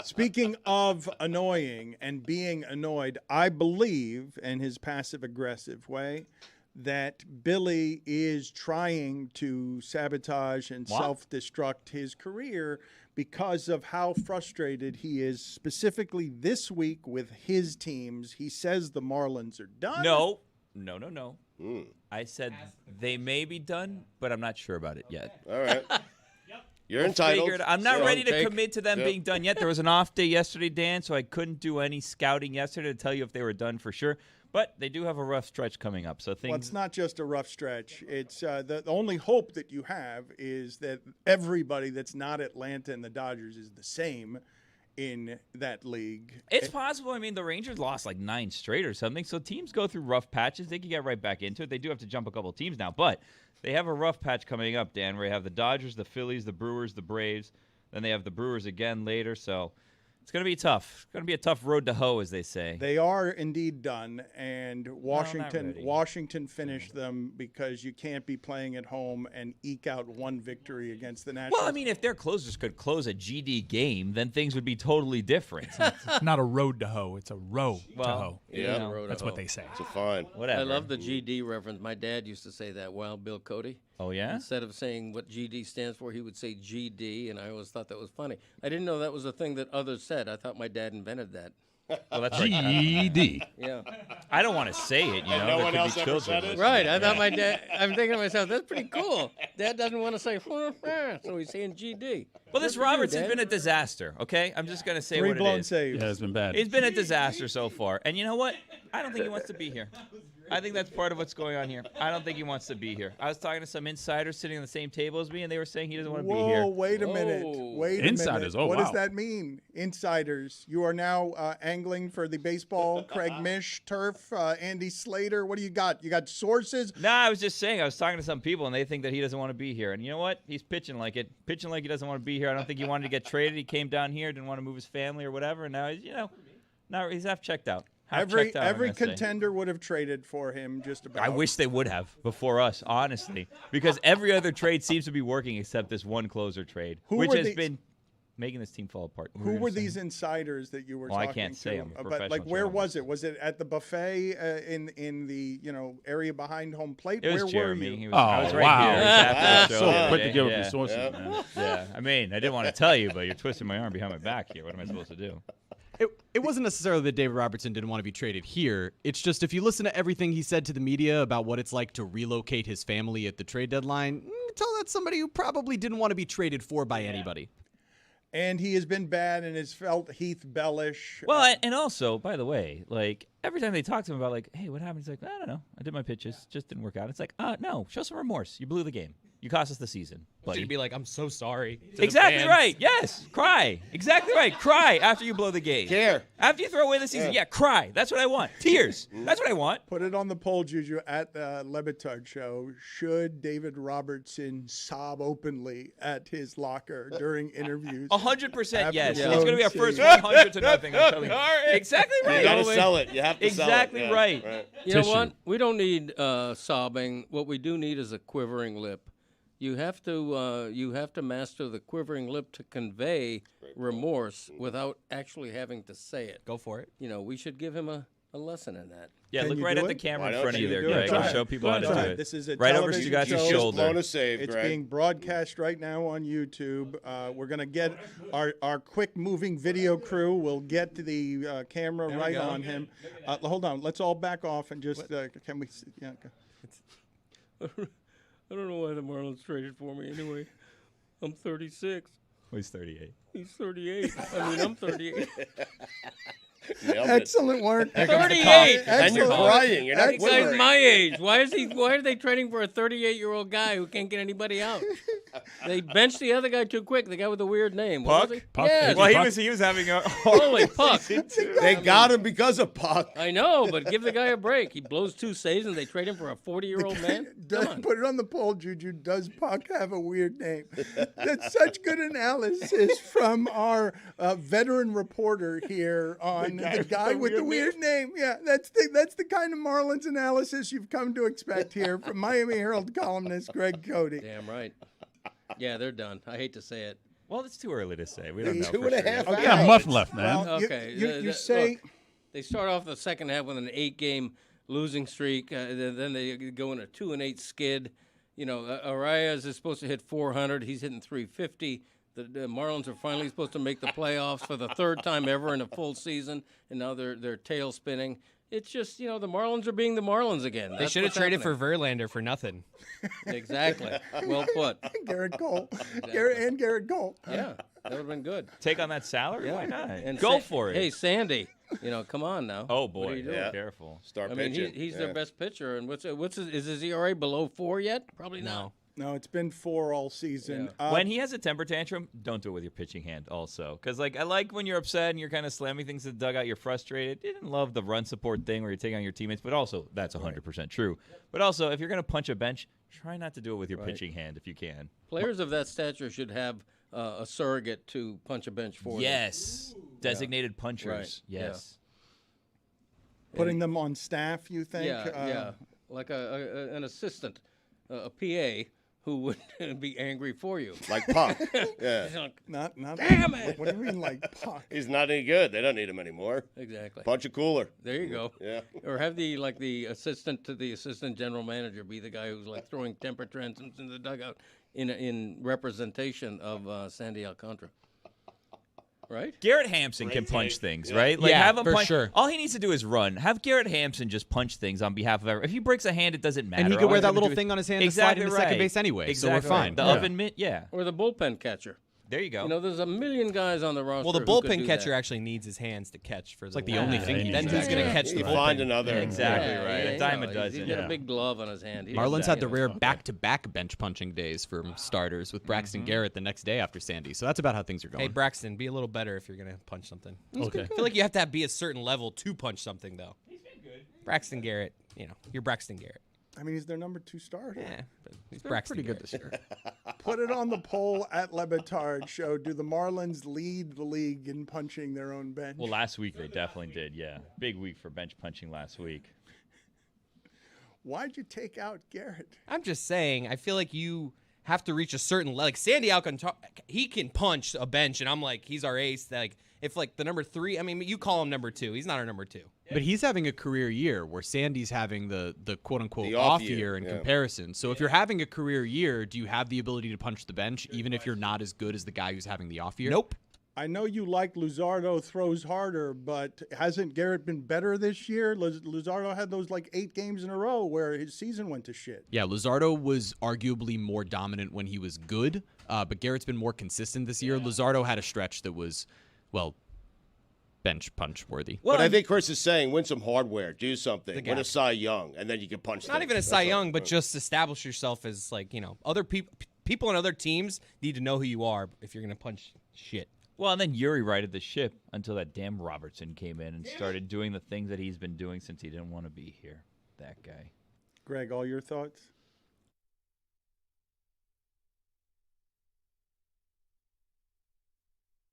Speaker 1: Speaking of annoying and being annoyed, I believe, in his passive-aggressive way, that Billy is trying to sabotage and self-destruct his career because of how frustrated he is, specifically this week with his teams. He says the Marlins are done.
Speaker 7: No. I said they may be done, but I'm not sure about it yet.
Speaker 2: All right. You're entitled.
Speaker 7: I'm not ready to commit to them being done yet. There was an off day yesterday, Dan, so I couldn't do any scouting yesterday to tell you if they were done for sure. But they do have a rough stretch coming up. So
Speaker 1: Well, it's not just a rough stretch. It's the only hope that you have is that everybody that's not Atlanta and the Dodgers is the same in that league.
Speaker 7: It's possible. I mean, the Rangers lost like 9 straight or something, so teams go through rough patches. They can get right back into it. They do have to jump a couple of teams now, but they have a rough patch coming up, Dan, where you have the Dodgers, the Phillies, the Brewers, the Braves. Then they have the Brewers again later, so it's going to be tough. It's going to be a tough road to hoe, as they say.
Speaker 1: They are indeed done, and Washington finished them because you can't be playing at home and eke out one victory against the Nationals.
Speaker 7: Well, I mean, if their closers could close a GD game, then things would be totally different.
Speaker 4: It's not a road to hoe. It's a row to hoe.
Speaker 2: Yeah,
Speaker 4: that's what they say.
Speaker 2: It's a fine.
Speaker 7: Whatever.
Speaker 3: I love the GD reference. My dad used to say that. Wild Bill Cote.
Speaker 7: Oh, yeah?
Speaker 3: Instead of saying what GD stands for, he would say GD, and I always thought that was funny. I didn't know that was a thing that others said. I thought my dad invented that.
Speaker 7: Well, that's
Speaker 6: GED.
Speaker 3: Yeah.
Speaker 7: I don't want to say it, you know.
Speaker 2: no
Speaker 7: there
Speaker 2: one
Speaker 7: could
Speaker 2: else
Speaker 7: be
Speaker 2: ever
Speaker 7: children.
Speaker 2: said it?
Speaker 3: Right. I thought my dad, I'm thinking to myself, that's pretty cool. Dad doesn't want to say, so he's saying GD.
Speaker 7: Well, this Roberts has been a disaster, okay? I'm just going to say what it
Speaker 1: blown
Speaker 7: is.
Speaker 1: saves.
Speaker 6: Yeah, it's been bad.
Speaker 7: It's been a disaster so far. And you know what? I don't think he wants to be here. I think that's part of what's going on here. I don't think he wants to be here. I was talking to some insiders sitting on the same table as me, and they were saying he doesn't want to be here.
Speaker 1: Whoa, wait a minute. Wait a
Speaker 6: Insiders,
Speaker 1: minute.
Speaker 6: oh,
Speaker 1: What
Speaker 6: wow.
Speaker 1: does that mean? Insiders. You are now angling for the baseball Craig Mish turf, Andy Slater. What do you got? You got sources?
Speaker 7: No, I was just saying, I was talking to some people, and they think that he doesn't want to be here. And you know what? He's pitching like it. Pitching like he doesn't want to be here. I don't think he wanted to get traded. He came down here, didn't want to move his family or whatever, and now he's, now he's half checked out.
Speaker 1: Every contender would have traded for him just about.
Speaker 7: I wish they would have before us, honestly, because every other trade seems to be working except this one closer trade, which has been making this team fall apart.
Speaker 1: Who were these insiders that you were talking to?
Speaker 7: I can't say. I'm a
Speaker 1: but
Speaker 7: professional
Speaker 1: where
Speaker 7: journalist.
Speaker 1: was it? Was it at the buffet in the area behind home plate?
Speaker 7: It was
Speaker 1: where
Speaker 7: Jeremy.
Speaker 1: were you?
Speaker 7: I was right
Speaker 6: wow.
Speaker 7: here. It was after the show.
Speaker 6: So quick to
Speaker 7: Yeah,
Speaker 6: give
Speaker 7: yeah.
Speaker 6: up your sources, man.
Speaker 7: Yeah, I mean, I didn't want to tell you, but you're twisting my arm behind my back here. What am I supposed to do?
Speaker 9: It wasn't necessarily that David Robertson didn't want to be traded here. It's just if you listen to everything he said to the media about what it's like to relocate his family at the trade deadline, tell that's somebody who probably didn't want to be traded for by anybody.
Speaker 1: And he has been bad and has felt Heath Bellish.
Speaker 7: Well, and also, by the way, like every time they talk to him about like, hey, what happened? He's like, I don't know. I did my pitches, just didn't work out. It's like, no, show some remorse. You blew the game. You cost us the season. Buddy.
Speaker 5: Should be like, I'm so sorry.
Speaker 7: Exactly right. Yes. Cry. Exactly right. Cry after you blow the game.
Speaker 2: Care.
Speaker 7: After you throw away the season. Yeah, cry. That's what I want. Tears. That's what I want.
Speaker 1: Put it on the poll, Juju, at the Le Batard Show. Should David Robertson sob openly at his locker during interviews?
Speaker 7: 100% yes.
Speaker 1: Yeah.
Speaker 7: It's going to be our first 100 to nothing. I'm telling you. Exactly right.
Speaker 2: You gotta sell it. You have to sell it.
Speaker 7: Exactly right.
Speaker 3: You know what? We don't need sobbing. What we do need is a quivering lip. You have to master the quivering lip to convey remorse without actually having to say it.
Speaker 5: Go for it.
Speaker 3: We should give him a lesson in that.
Speaker 7: Yeah,
Speaker 1: Can
Speaker 7: look
Speaker 1: you
Speaker 7: right
Speaker 1: do
Speaker 7: at
Speaker 1: it?
Speaker 7: the camera
Speaker 2: Why
Speaker 7: in
Speaker 2: don't
Speaker 7: front of you
Speaker 2: you
Speaker 7: there,
Speaker 2: do it?
Speaker 7: Greg.
Speaker 2: Try
Speaker 7: I'll
Speaker 2: it.
Speaker 7: show people how to do it.
Speaker 1: This is a
Speaker 7: right over
Speaker 1: television
Speaker 7: Stugotz's
Speaker 1: show.
Speaker 7: shoulder.
Speaker 2: Blown a save,
Speaker 1: It's
Speaker 2: Greg.
Speaker 1: being broadcast right now on YouTube. We're going to get our quick moving video crew. We'll get to the camera right on him. Hold on. Let's all back off and just can we? Yeah.
Speaker 3: I don't know why the Marlins traded for me anyway. I'm 36.
Speaker 7: Oh, he's 38.
Speaker 3: He's 38. I mean, I'm 38.
Speaker 2: Nailed it.
Speaker 1: Excellent work.
Speaker 3: 38.
Speaker 2: And you're crying. You're not
Speaker 3: That guy's
Speaker 2: quivering.
Speaker 3: my age. Why are they trading for a 38-year-old guy who can't get anybody out? They benched the other guy too quick. The guy with the weird name. What was he?
Speaker 6: Puck?
Speaker 3: Yes.
Speaker 6: Well,
Speaker 7: he was having a
Speaker 3: Holy Puck.
Speaker 2: They got him because of Puck.
Speaker 3: I know, but give the guy a break. He blows 2 saves and they trade him for a 40-year-old man? Come on.
Speaker 1: Put it on the poll, Juju. Does Puck have a weird name? That's such good analysis from our veteran reporter here on the guy with the weird name. Yeah, that's the kind of Marlins analysis you've come to expect here from Miami Herald columnist Greg Cote.
Speaker 3: Damn right. Yeah, they're done. I hate to say it.
Speaker 7: Well, it's too early to say. We don't know.
Speaker 2: 2.5
Speaker 7: yet.
Speaker 2: hours.
Speaker 6: Yeah, muff left, man.
Speaker 1: Well,
Speaker 3: Okay.
Speaker 1: You say
Speaker 3: Look, they start off the second half with an 8-game losing streak. Then they go in a 2-8 skid. Arias is supposed to hit 400. He's hitting 350. The Marlins are finally supposed to make the playoffs for the third time ever in a full season, and now they're tail spinning. It's just, the Marlins are being the Marlins again.
Speaker 5: They should have traded for Verlander for nothing.
Speaker 3: Exactly. Well put.
Speaker 1: Garrett Cole. Garrett Cole.
Speaker 3: Yeah, that would have been good.
Speaker 7: Take on that salary?
Speaker 3: Yeah.
Speaker 7: Why not?
Speaker 3: And
Speaker 7: Go for it.
Speaker 3: Hey, Sandy, come on now.
Speaker 7: Oh,
Speaker 3: What
Speaker 7: boy.
Speaker 3: are you doing?
Speaker 2: Yeah.
Speaker 7: Careful.
Speaker 2: Start
Speaker 3: I mean,
Speaker 2: pitching.
Speaker 3: he's
Speaker 2: Yeah.
Speaker 3: their best pitcher, and is his ERA below 4 yet? Probably not.
Speaker 1: No, it's been 4 all season.
Speaker 7: When he has a temper tantrum, don't do it with your pitching hand also. Because, I like when you're upset and you're kind of slamming things to the dugout, you're frustrated. You didn't love the run support thing where you're taking on your teammates, but also, that's 100% true. But also, if you're going to punch a bench, try not to do it with your pitching hand if you can.
Speaker 3: Players of that stature should have a surrogate to punch a bench for them.
Speaker 7: Yes. Designated punchers.
Speaker 3: Right.
Speaker 7: Yes.
Speaker 1: Putting them on staff, you think?
Speaker 3: Yeah. Like an assistant, a PA, who would be angry for you.
Speaker 2: Like Puck. Yeah.
Speaker 1: Not.
Speaker 3: Damn it!
Speaker 1: What do you mean, like Puck?
Speaker 2: He's not any good. They don't need him anymore.
Speaker 3: Exactly.
Speaker 2: Punch a cooler.
Speaker 3: There you go.
Speaker 2: Yeah.
Speaker 3: Or have the assistant to the assistant general manager be the guy who's like throwing temper tantrums in the dugout in representation of Sandy Alcantara. Right?
Speaker 7: Garrett Hampson can punch things, right? Like,
Speaker 5: Yeah,
Speaker 7: have him
Speaker 5: for
Speaker 7: punch.
Speaker 5: sure.
Speaker 7: All he needs to do is run. Have Garrett Hampson just punch things on behalf of everyone. If he breaks a hand, it doesn't matter.
Speaker 9: And he could
Speaker 7: All
Speaker 9: wear
Speaker 7: he's
Speaker 9: that
Speaker 7: gonna
Speaker 9: little
Speaker 7: do is-
Speaker 9: thing on his hand to slide
Speaker 7: Exactly
Speaker 9: into
Speaker 7: right.
Speaker 9: second base anyway, so
Speaker 7: Exactly
Speaker 9: we're
Speaker 7: right.
Speaker 9: fine.
Speaker 7: The
Speaker 9: Yeah.
Speaker 7: oven mitt, yeah.
Speaker 3: Or the bullpen catcher.
Speaker 7: There you go.
Speaker 3: You know, there's a million guys on the roster.
Speaker 5: Well, the
Speaker 3: who could
Speaker 5: bullpen
Speaker 3: do
Speaker 5: catcher
Speaker 3: that.
Speaker 5: actually needs his hands to catch for
Speaker 9: like the only thing he
Speaker 5: Then
Speaker 9: needs.
Speaker 5: who's going to catch the
Speaker 2: You
Speaker 5: bullpen?
Speaker 2: find another.
Speaker 7: Exactly right. A dime a
Speaker 3: He's
Speaker 7: dozen.
Speaker 3: got a big glove on his hand. He
Speaker 9: Marlins
Speaker 3: does
Speaker 9: had
Speaker 3: that,
Speaker 9: the rare back-to-back bench punching days from starters with Braxton Garrett the next day after Sandy. So that's about how things are going.
Speaker 5: Hey, Braxton, be a little better if you're going to punch something.
Speaker 8: Okay.
Speaker 5: I feel like you have to be a certain level to punch something, though. He's been good. Braxton Garrett, you're Braxton Garrett.
Speaker 1: I mean, he's their number 2 starter.
Speaker 5: Yeah, but he's Braxton
Speaker 9: pretty good
Speaker 5: Garrett.
Speaker 9: this year.
Speaker 1: Put it on the poll at Le Batard Show. Do the Marlins lead the league in punching their own bench?
Speaker 7: Well, last week they definitely did. Yeah, big week for bench punching last week.
Speaker 1: Why'd you take out Garrett?
Speaker 5: I'm just saying, I feel like you have to reach a certain level. Like Sandy Alcantara, he can punch a bench, and I'm like, he's our ace. Like, if like the number 3, I mean, you call him number 2. He's not our number 2.
Speaker 9: But he's having a career year where Sandy's having the quote-unquote
Speaker 2: The
Speaker 9: off
Speaker 2: off
Speaker 9: year
Speaker 2: year,
Speaker 9: in
Speaker 2: yeah.
Speaker 9: comparison. So if you're having a career year, do you have the ability to punch the bench even if you're not as good as the guy who's having the off year?
Speaker 5: Nope.
Speaker 1: I know you like Luzardo throws harder, but hasn't Garrett been better this year? Luzardo had those like 8 games in a row where his season went to shit.
Speaker 9: Yeah, Luzardo was arguably more dominant when he was good, but Garrett's been more consistent this year. Luzardo had a stretch that was, well, bench punch worthy.
Speaker 2: But I think Chris is saying win some hardware, do something, win a
Speaker 5: gap.
Speaker 2: Cy Young, and then you can punch.
Speaker 5: Not
Speaker 2: things.
Speaker 5: even a
Speaker 2: That's
Speaker 5: Cy
Speaker 2: all.
Speaker 5: Young, but just establish yourself as like, other people on other teams need to know who you are if you're going to punch shit.
Speaker 7: Well, and then Yuri righted the ship until that damn Robertson came in and started doing the things that he's been doing since he didn't want to be here. That guy.
Speaker 1: Greg, all your thoughts?